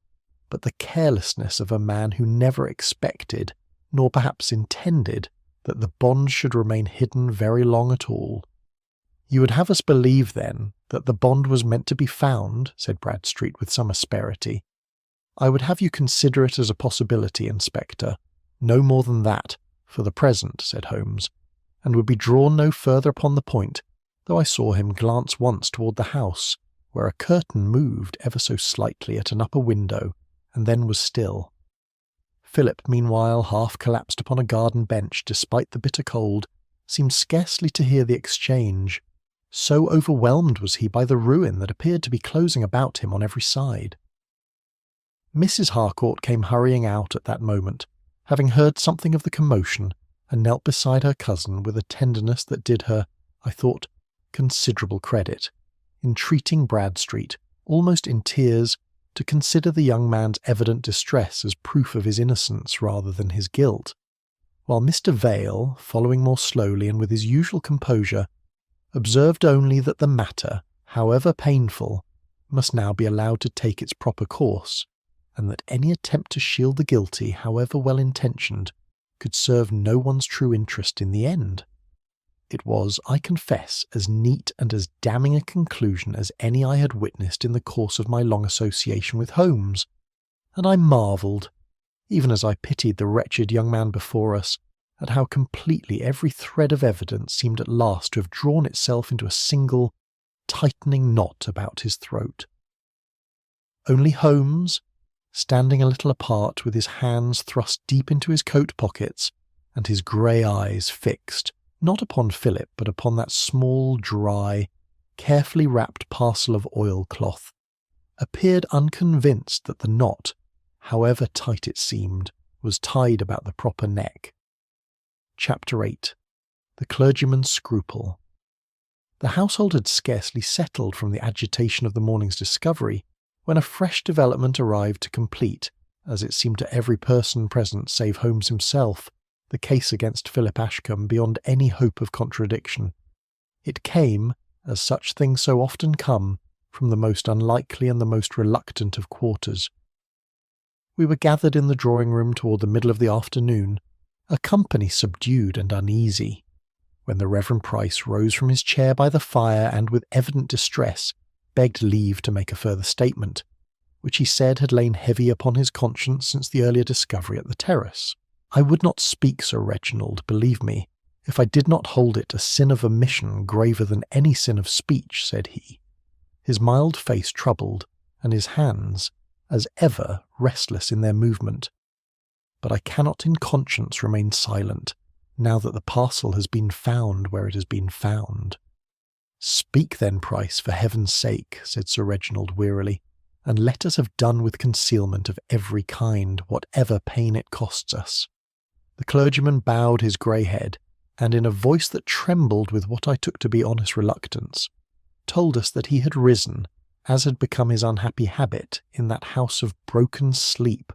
but the carelessness of a man who never expected, nor perhaps intended, that the bond should remain hidden very long at all." "You would have us believe, then, that the bond was meant to be found," said Bradstreet with some asperity. "I would have you consider it as a possibility, Inspector. No more than that, for the present," said Holmes, and would be drawn no further upon the point, though I saw him glance once toward the house, where a curtain moved ever so slightly at an upper window, and then was still. Philip, meanwhile, half collapsed upon a garden bench despite the bitter cold, seemed scarcely to hear the exchange. So overwhelmed was he by the ruin that appeared to be closing about him on every side. Mrs. Harcourt came hurrying out at that moment, having heard something of the commotion, and knelt beside her cousin with a tenderness that did her, I thought, considerable credit, entreating Bradstreet, almost in tears, to consider the young man's evident distress as proof of his innocence rather than his guilt, while Mr. Vale, following more slowly and with his usual composure, observed only that the matter, however painful, must now be allowed to take its proper course, and that any attempt to shield the guilty, however well-intentioned, could serve no one's true interest in the end. It was, I confess, as neat and as damning a conclusion as any I had witnessed in the course of my long association with Holmes, and I marvelled, even as I pitied the wretched young man before us, at how completely every thread of evidence seemed at last to have drawn itself into a single, tightening knot about his throat. Only Holmes, standing a little apart with his hands thrust deep into his coat pockets and his grey eyes fixed, not upon Philip, but upon that small, dry, carefully wrapped parcel of oilcloth, appeared unconvinced that the knot, however tight it seemed, was tied about the proper neck. Chapter 8. The Clergyman's Scruple. The household had scarcely settled from the agitation of the morning's discovery, when a fresh development arrived to complete, as it seemed to every person present save Holmes himself, the case against Philip Ashcombe beyond any hope of contradiction. It came, as such things so often come, from the most unlikely and the most reluctant of quarters. We were gathered in the drawing-room toward the middle of the afternoon, a company subdued and uneasy, when the Reverend Price rose from his chair by the fire and, with evident distress, begged leave to make a further statement, which he said had lain heavy upon his conscience since the earlier discovery at the terrace. "I would not speak, Sir Reginald, believe me, if I did not hold it a sin of omission graver than any sin of speech," said he, his mild face troubled, and his hands, as ever, restless in their movement. "But I cannot in conscience remain silent, now that the parcel has been found where it has been found." "Speak then, Price, for heaven's sake," said Sir Reginald wearily, "and let us have done with concealment of every kind, whatever pain it costs us." The clergyman bowed his grey head, and in a voice that trembled with what I took to be honest reluctance, told us that he had risen, as had become his unhappy habit in that house of broken sleep,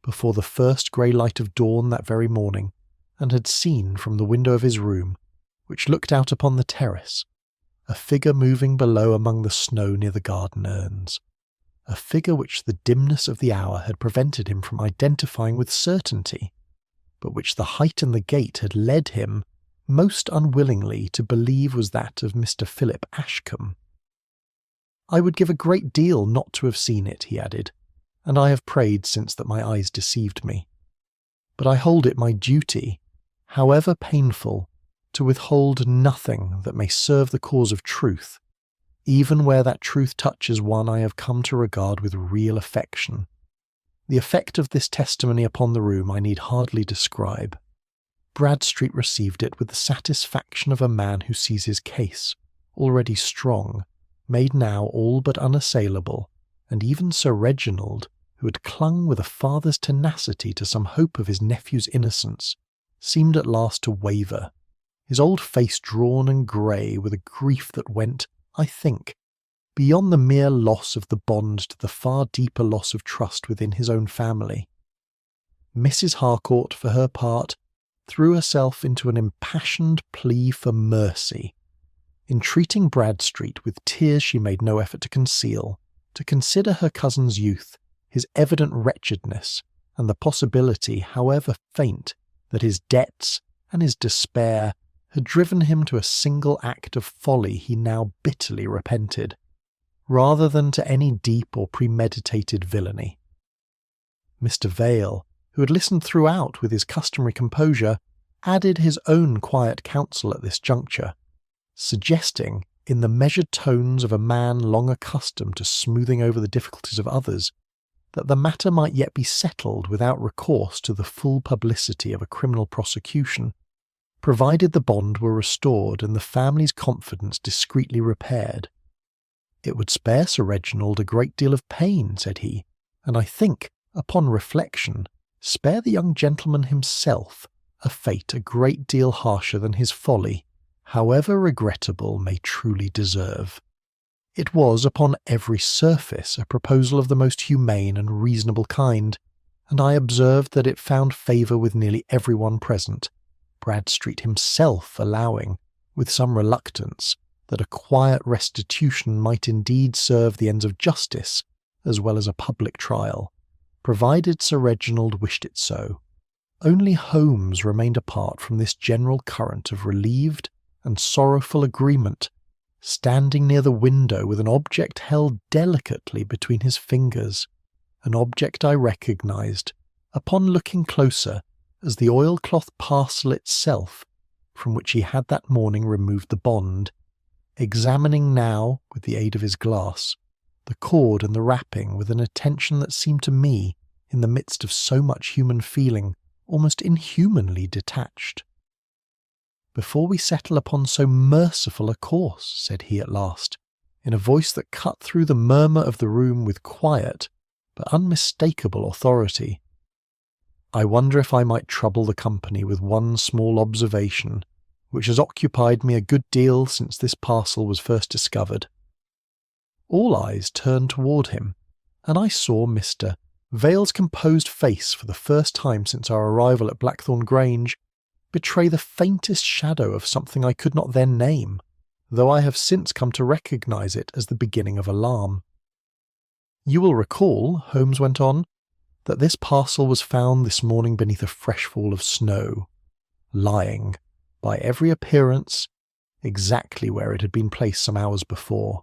before the first grey light of dawn that very morning, and had seen from the window of his room, which looked out upon the terrace, a figure moving below among the snow near the garden urns, a figure which the dimness of the hour had prevented him from identifying with certainty, but which the height and the gait had led him, most unwillingly, to believe was that of Mr. Philip Ashcombe. I would give a great deal not to have seen it, he added, and I have prayed since that my eyes deceived me. But I hold it my duty, however painful, to withhold nothing that may serve the cause of truth, even where that truth touches one I have come to regard with real affection. The effect of this testimony upon the room I need hardly describe. Bradstreet received it with the satisfaction of a man who sees his case, already strong, made now all but unassailable, and even Sir Reginald, who had clung with a father's tenacity to some hope of his nephew's innocence, seemed at last to waver, his old face drawn and grey with a grief that went, I think, beyond the mere loss of the bond to the far deeper loss of trust within his own family. Mrs. Harcourt, for her part, threw herself into an impassioned plea for mercy, entreating Bradstreet, with tears she made no effort to conceal, to consider her cousin's youth, his evident wretchedness, and the possibility, however faint, that his debts and his despair had driven him to a single act of folly he now bitterly repented, rather than to any deep or premeditated villainy. Mr. Vale, who had listened throughout with his customary composure, added his own quiet counsel at this juncture, suggesting, in the measured tones of a man long accustomed to smoothing over the difficulties of others, that the matter might yet be settled without recourse to the full publicity of a criminal prosecution, provided the bond were restored and the family's confidence discreetly repaired. It would spare Sir Reginald a great deal of pain, said he, and I think, upon reflection, spare the young gentleman himself a fate a great deal harsher than his folly, however regrettable, may truly deserve. It was, upon every surface, a proposal of the most humane and reasonable kind, and I observed that it found favour with nearly every one present, Bradstreet himself allowing, with some reluctance, that a quiet restitution might indeed serve the ends of justice as well as a public trial, provided Sir Reginald wished it so. Only Holmes remained apart from this general current of relieved and sorrowful agreement, standing near the window with an object held delicately between his fingers, an object I recognised, upon looking closer, as the oilcloth parcel itself, from which he had that morning removed the bond, examining now, with the aid of his glass, the cord and the wrapping with an attention that seemed to me, in the midst of so much human feeling, almost inhumanly detached. "Before we settle upon so merciful a course," said he at last, in a voice that cut through the murmur of the room with quiet but unmistakable authority, "I wonder if I might trouble the company with one small observation, which has occupied me a good deal since this parcel was first discovered." All eyes turned toward him, and I saw Mr. Vale's composed face for the first time since our arrival at Blackthorn Grange betray the faintest shadow of something I could not then name, though I have since come to recognise it as the beginning of alarm. "You will recall," Holmes went on, "that this parcel was found this morning beneath a fresh fall of snow, lying, by every appearance, exactly where it had been placed some hours before,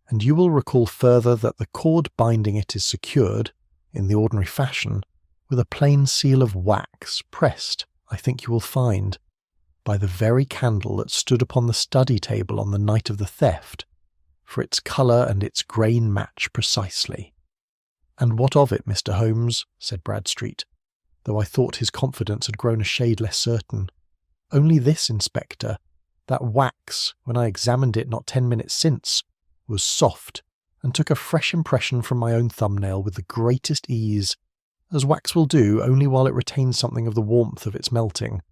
and you will recall further that the cord binding it is secured, in the ordinary fashion, with a plain seal of wax, pressed, I think you will find, by the very candle that stood upon the study table on the night of the theft, for its colour and its grain match precisely." "And what of it, Mr. Holmes?" said Bradstreet, though I thought his confidence had grown a shade less certain. "Only this, Inspector, that wax, when I examined it not 10 minutes since, was soft, and took a fresh impression from my own thumbnail with the greatest ease, as wax will do only while it retains something of the warmth of its melting,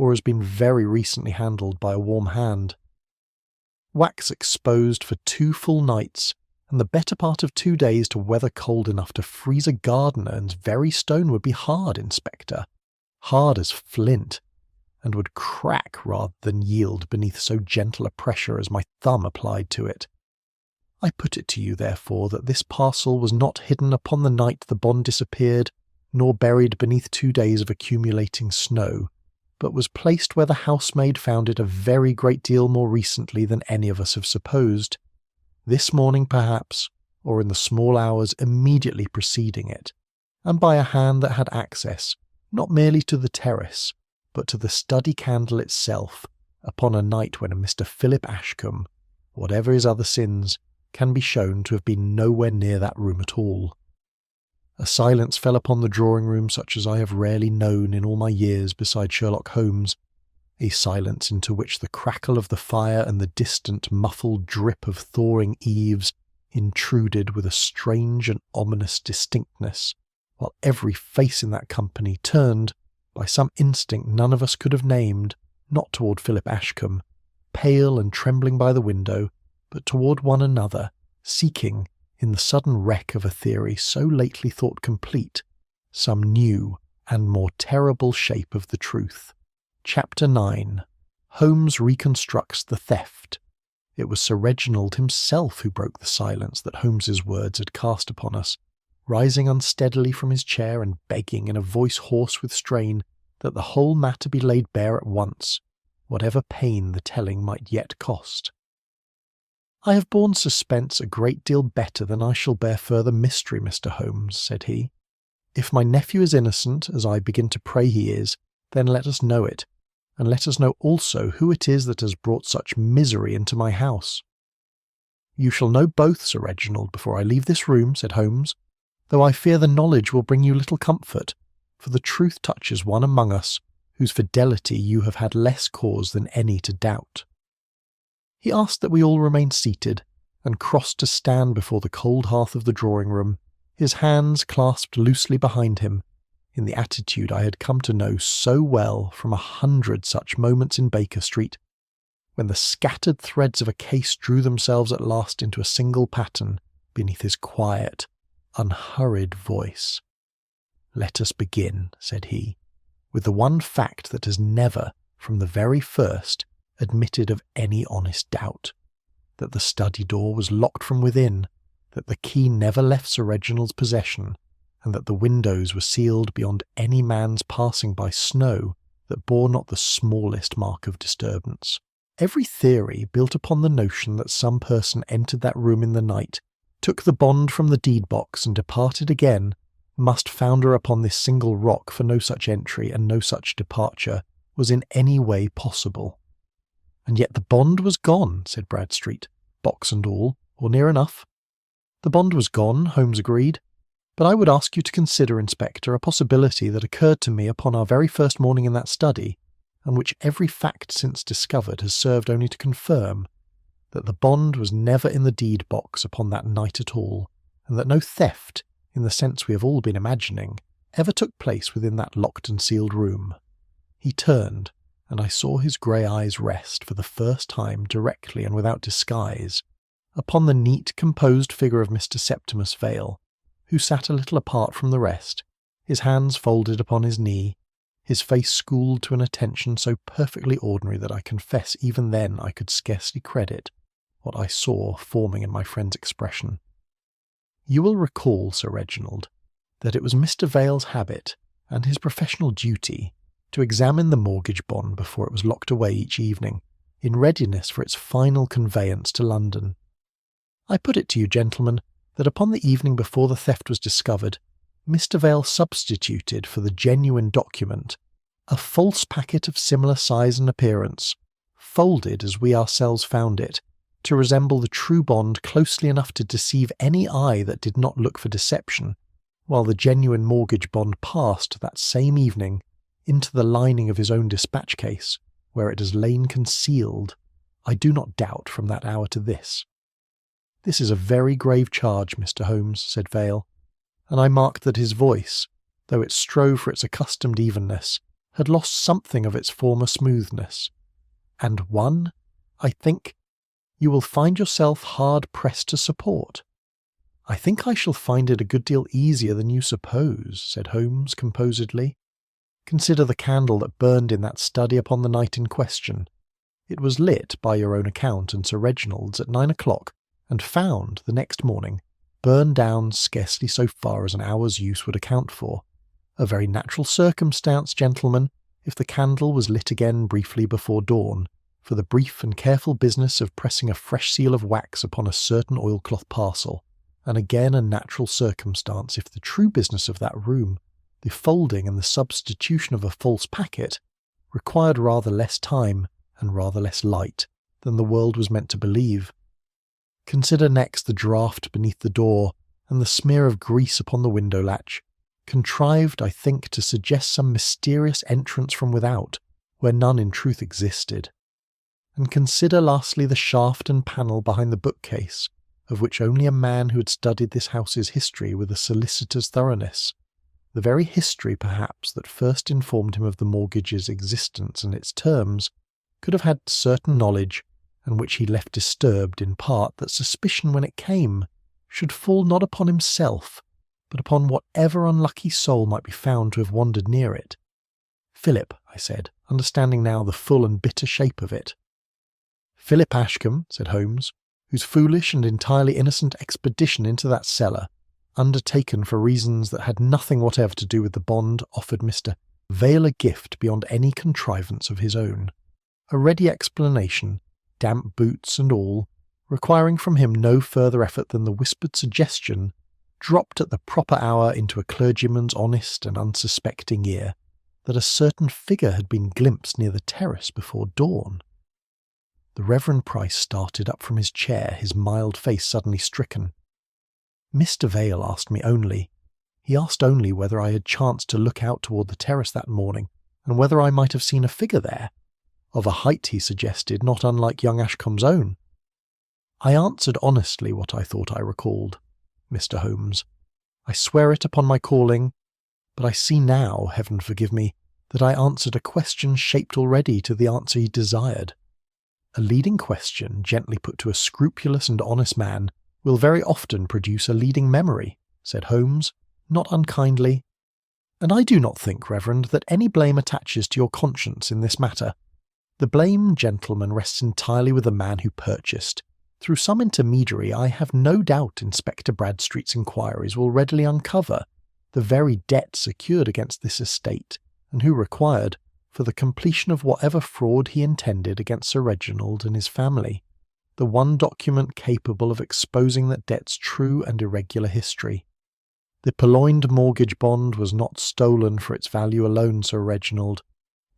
or has been very recently handled by a warm hand. Wax exposed for 2 full nights, and the better part of 2 days to weather cold enough to freeze a gardener and very stone would be hard, Inspector. Hard as flint, and would crack rather than yield beneath so gentle a pressure as my thumb applied to it. I put it to you, therefore, that this parcel was not hidden upon the night the bond disappeared, nor buried beneath 2 days of accumulating snow, but was placed where the housemaid found it a very great deal more recently than any of us have supposed. This morning, perhaps, or in the small hours immediately preceding it, and by a hand that had access, not merely to the terrace, but to the study candle itself, upon a night when a Mr. Philip Ashcombe, whatever his other sins, can be shown to have been nowhere near that room at all. A silence fell upon the drawing-room such as I have rarely known in all my years beside Sherlock Holmes, a silence into which the crackle of the fire and the distant muffled drip of thawing eaves intruded with a strange and ominous distinctness, while every face in that company turned, by some instinct none of us could have named, not toward Philip Ashcombe, pale and trembling by the window, but toward one another, seeking, in the sudden wreck of a theory so lately thought complete, some new and more terrible shape of the truth. Chapter 9. Holmes reconstructs the theft. It was Sir Reginald himself who broke the silence that Holmes's words had cast upon us, rising unsteadily from his chair and begging in a voice hoarse with strain that the whole matter be laid bare at once, whatever pain the telling might yet cost. "I have borne suspense a great deal better than I shall bear further mystery, Mr. Holmes," said he. "If my nephew is innocent, as I begin to pray he is, then let us know it, and let us know also who it is that has brought such misery into my house." "You shall know both, Sir Reginald, before I leave this room," said Holmes, "though I fear the knowledge will bring you little comfort, for the truth touches one among us whose fidelity you have had less cause than any to doubt." He asked that we all remain seated, and crossed to stand before the cold hearth of the drawing-room, his hands clasped loosely behind him, in the attitude I had come to know so well from 100 such moments in Baker Street, when the scattered threads of a case drew themselves at last into a single pattern beneath his quiet, unhurried voice. "Let us begin," said he, "with the one fact that has never, from the very first, admitted of any honest doubt, that the study door was locked from within, that the key never left Sir Reginald's possession, and that the windows were sealed beyond any man's passing by snow that bore not the smallest mark of disturbance. Every theory built upon the notion that some person entered that room in the night, took the bond from the deed-box and departed again, must founder upon this single rock, for no such entry and no such departure was in any way possible. "And yet the bond was gone," said Bradstreet, "box and all, or near enough." "The bond was gone," Holmes agreed, "but I would ask you to consider, Inspector, a possibility that occurred to me upon our very first morning in that study, and which every fact since discovered has served only to confirm, that the bond was never in the deed-box upon that night at all, and that no theft, in the sense we have all been imagining, ever took place within that locked and sealed room." He turned, and I saw his grey eyes rest for the first time directly and without disguise upon the neat, composed figure of Mr. Septimus Vale, who sat a little apart from the rest, his hands folded upon his knee, his face schooled to an attention so perfectly ordinary that I confess even then I could scarcely credit what I saw forming in my friend's expression. "You will recall, Sir Reginald, that it was Mr. Vale's habit, and his professional duty, to examine the mortgage bond before it was locked away each evening, in readiness for its final conveyance to London. I put it to you, gentlemen, that upon the evening before the theft was discovered, Mr. Vale substituted for the genuine document a false packet of similar size and appearance, folded as we ourselves found it, to resemble the true bond closely enough to deceive any eye that did not look for deception, while the genuine mortgage bond passed that same evening into the lining of his own dispatch case, where it has lain concealed, I do not doubt, from that hour to this." "This is a very grave charge, Mr. Holmes," said Vale, and I marked that his voice, though it strove for its accustomed evenness, had lost something of its former smoothness. And one, I think, you will find yourself hard-pressed to support. I think I shall find it a good deal easier than you suppose, said Holmes composedly. Consider the candle that burned in that study upon the night in question. It was lit, by your own account and Sir Reginald's, at 9 o'clock, and found, the next morning, burned down scarcely so far as an hour's use would account for. A very natural circumstance, gentlemen, if the candle was lit again briefly before dawn, for the brief and careful business of pressing a fresh seal of wax upon a certain oilcloth parcel, and again a natural circumstance if the true business of that room, the folding and the substitution of a false packet, required rather less time and rather less light than the world was meant to believe. Consider next the draught beneath the door and the smear of grease upon the window latch, contrived, I think, to suggest some mysterious entrance from without, where none in truth existed. And consider lastly the shaft and panel behind the bookcase, of which only a man who had studied this house's history with a solicitor's thoroughness, the very history perhaps that first informed him of the mortgage's existence and its terms, could have had certain knowledge, and which he left disturbed in part that suspicion when it came should fall not upon himself, but upon whatever unlucky soul might be found to have wandered near it. Philip, I said, understanding now the full and bitter shape of it. Philip Ashcombe, said Holmes, whose foolish and entirely innocent expedition into that cellar, undertaken for reasons that had nothing whatever to do with the bond, offered Mr. Vale a gift beyond any contrivance of his own. A ready explanation, damp boots and all, requiring from him no further effort than the whispered suggestion, dropped at the proper hour into a clergyman's honest and unsuspecting ear, that a certain figure had been glimpsed near the terrace before dawn. The Reverend Price started up from his chair, his mild face suddenly stricken. Mr. Vale asked me only. He asked only whether I had chanced to look out toward the terrace that morning, and whether I might have seen a figure there. Of a height, he suggested, not unlike young Ashcombe's own. I answered honestly what I thought I recalled, Mr. Holmes. I swear it upon my calling, but I see now, heaven forgive me, that I answered a question shaped already to the answer he desired. A leading question, gently put to a scrupulous and honest man, will very often produce a leading memory, said Holmes, not unkindly. And I do not think, Reverend, that any blame attaches to your conscience in this matter. The blame, gentlemen, rests entirely with the man who purchased. Through some intermediary, I have no doubt Inspector Bradstreet's inquiries will readily uncover the very debt secured against this estate, and who required, for the completion of whatever fraud he intended against Sir Reginald and his family, the one document capable of exposing that debt's true and irregular history. The Purloined mortgage bond was not stolen for its value alone, Sir Reginald,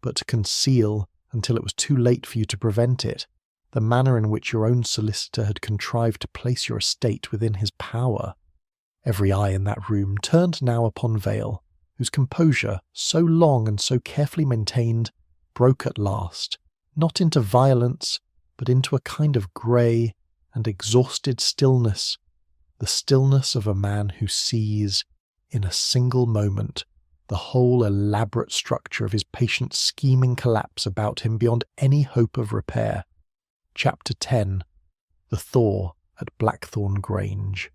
but to conceal, until it was too late for you to prevent it, the manner in which your own solicitor had contrived to place your estate within his power. Every eye in that room turned now upon Vale, whose composure, so long and so carefully maintained, broke at last, not into violence, but into a kind of grey and exhausted stillness, the stillness of a man who sees, in a single moment, the whole elaborate structure of his patient's scheming collapse about him beyond any hope of repair. Chapter 10. The Thaw at Blackthorn Grange.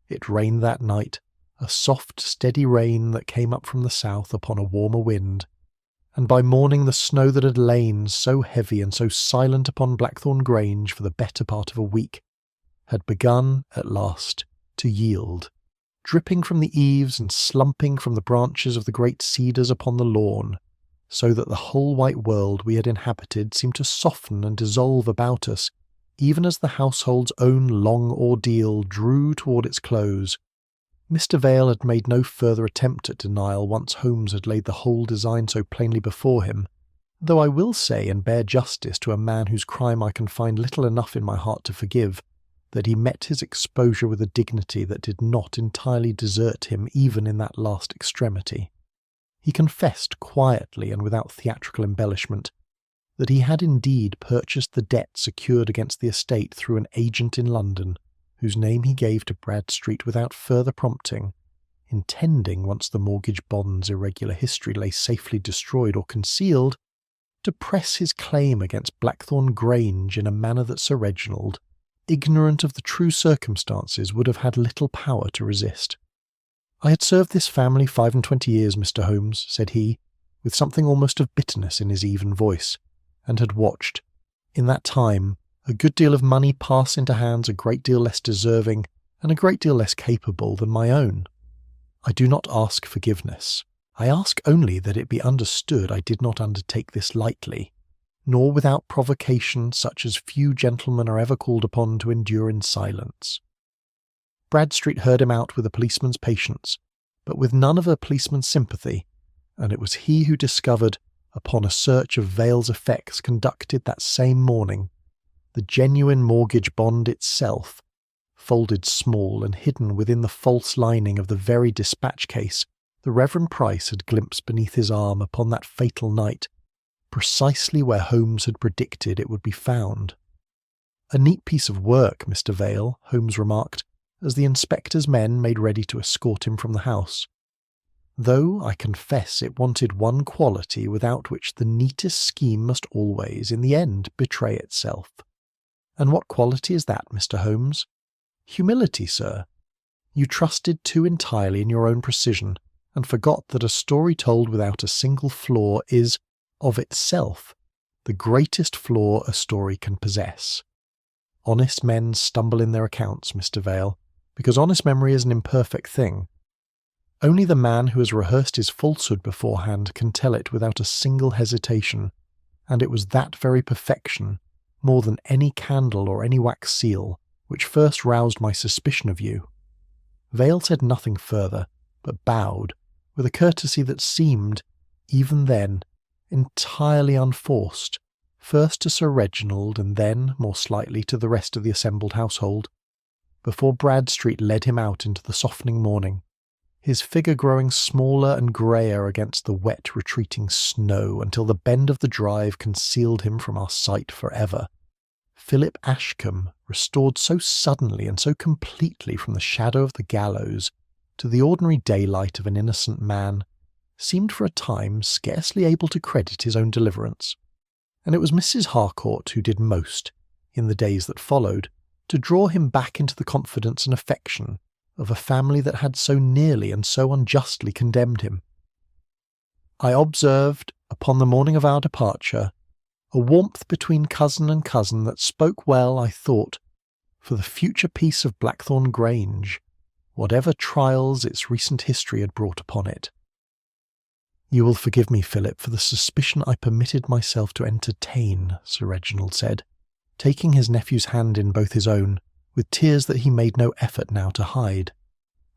It rained that night, a soft, steady rain that came up from the south upon a warmer wind, and by morning the snow that had lain so heavy and so silent upon Blackthorn Grange for the better part of a week had begun, at last, to yield, dripping from the eaves and slumping from the branches of the great cedars upon the lawn, so that the whole white world we had inhabited seemed to soften and dissolve about us, even as the household's own long ordeal drew toward its close. Mr. Vale had made no further attempt at denial once Holmes had laid the whole design so plainly before him, though I will say and bear justice to a man whose crime I can find little enough in my heart to forgive, that he met his exposure with a dignity that did not entirely desert him even in that last extremity. He confessed quietly and without theatrical embellishment that he had indeed purchased the debt secured against the estate through an agent in London, whose name he gave to Bradstreet without further prompting, intending, once the mortgage bond's irregular history lay safely destroyed or concealed, to press his claim against Blackthorn Grange in a manner that Sir Reginald, ignorant of the true circumstances, would have had little power to resist. "I had served this family 25 years, Mr. Holmes," said he, with something almost of bitterness in his even voice, "and had watched, in that time, a good deal of money pass into hands a great deal less deserving and a great deal less capable than my own. I do not ask forgiveness. I ask only that it be understood I did not undertake this lightly, nor without provocation such as few gentlemen are ever called upon to endure in silence." Bradstreet heard him out with a policeman's patience, but with none of a policeman's sympathy, and it was he who discovered, upon a search of Vale's effects conducted that same morning, the genuine mortgage bond itself, folded small and hidden within the false lining of the very dispatch case the Reverend Price had glimpsed beneath his arm upon that fatal night, precisely where Holmes had predicted it would be found. "A neat piece of work, Mr. Vale," Holmes remarked, as the inspector's men made ready to escort him from the house. "Though I confess it wanted one quality without which the neatest scheme must always, in the end, betray itself." "And what quality is that, Mr. Holmes?" "Humility, sir. You trusted too entirely in your own precision, and forgot that a story told without a single flaw is, of itself, the greatest flaw a story can possess. Honest men stumble in their accounts, Mr. Vale, because honest memory is an imperfect thing. Only the man who has rehearsed his falsehood beforehand can tell it without a single hesitation, and it was that very perfection, more than any candle or any wax seal, which first roused my suspicion of you." Vale said nothing further, but bowed, with a courtesy that seemed, even then, entirely unforced, first to Sir Reginald and then, more slightly, to the rest of the assembled household, before Bradstreet led him out into the softening morning, his figure growing smaller and greyer against the wet retreating snow until the bend of the drive concealed him from our sight for ever. Philip Ashcombe, restored so suddenly and so completely from the shadow of the gallows to the ordinary daylight of an innocent man, seemed for a time scarcely able to credit his own deliverance, and it was Mrs. Harcourt who did most, in the days that followed, to draw him back into the confidence and affection of a family that had so nearly and so unjustly condemned him. "I observed, upon the morning of our departure, a warmth between cousin and cousin that spoke well, I thought, for the future peace of Blackthorn Grange, whatever trials its recent history had brought upon it. You will forgive me, Philip, for the suspicion I permitted myself to entertain," Sir Reginald said, taking his nephew's hand in both his own, with tears that he made no effort now to hide.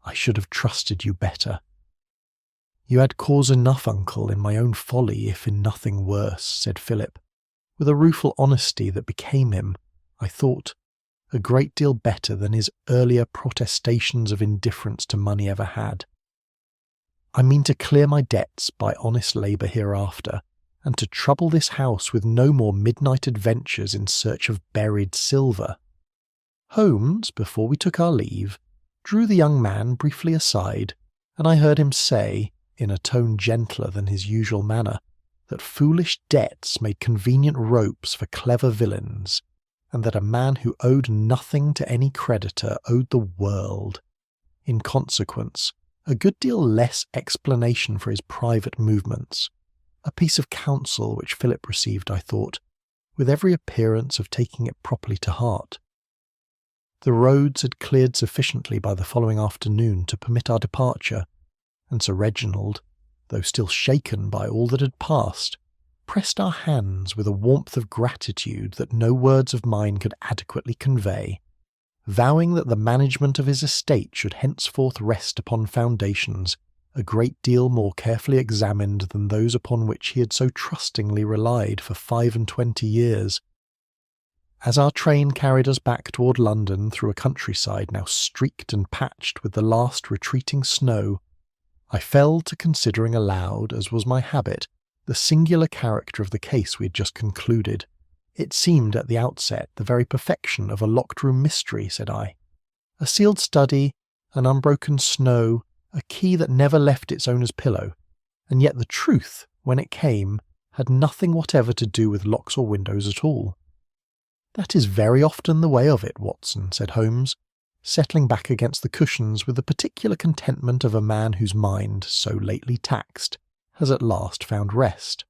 "I should have trusted you better." "You had cause enough, uncle, in my own folly, if in nothing worse," said Philip, with a rueful honesty that became him, I thought, a great deal better than his earlier protestations of indifference to money ever had. "I mean to clear my debts by honest labour hereafter, and to trouble this house with no more midnight adventures in search of buried silver." Holmes, before we took our leave, drew the young man briefly aside, and I heard him say, in a tone gentler than his usual manner, that foolish debts made convenient ropes for clever villains, and that a man who owed nothing to any creditor owed the world. In consequence, a good deal less explanation for his private movements, a piece of counsel which Philip received, I thought, with every appearance of taking it properly to heart. The roads had cleared sufficiently by the following afternoon to permit our departure, and Sir Reginald, though still shaken by all that had passed, pressed our hands with a warmth of gratitude that no words of mine could adequately convey, vowing that the management of his estate should henceforth rest upon foundations a great deal more carefully examined than those upon which he had so trustingly relied for 25 years. As our train carried us back toward London through a countryside now streaked and patched with the last retreating snow, I fell to considering aloud, as was my habit, the singular character of the case we had just concluded. "It seemed at the outset the very perfection of a locked-room mystery," said I. "A sealed study, an unbroken snow, a key that never left its owner's pillow, and yet the truth, when it came, had nothing whatever to do with locks or windows at all. "That is very often the way of it, Watson," said Holmes, settling back against the cushions with the particular contentment of a man whose mind, so lately taxed, has at last found rest.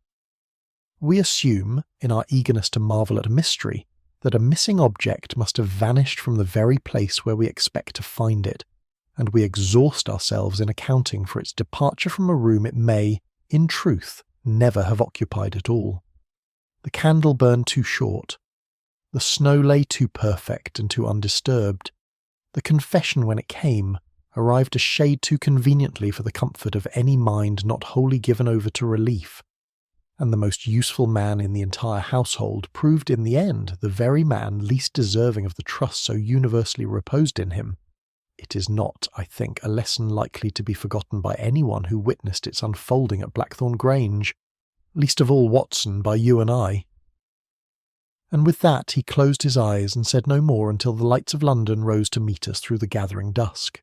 "We assume, in our eagerness to marvel at a mystery, that a missing object must have vanished from the very place where we expect to find it, and we exhaust ourselves in accounting for its departure from a room it may, in truth, never have occupied at all. The candle burned too short. The snow lay too perfect and too undisturbed. The confession, when it came, arrived a shade too conveniently for the comfort of any mind not wholly given over to relief, and the most useful man in the entire household proved in the end the very man least deserving of the trust so universally reposed in him. It is not, I think, a lesson likely to be forgotten by anyone who witnessed its unfolding at Blackthorn Grange, least of all, Watson, by you and I." And with that he closed his eyes and said no more until the lights of London rose to meet us through the gathering dusk.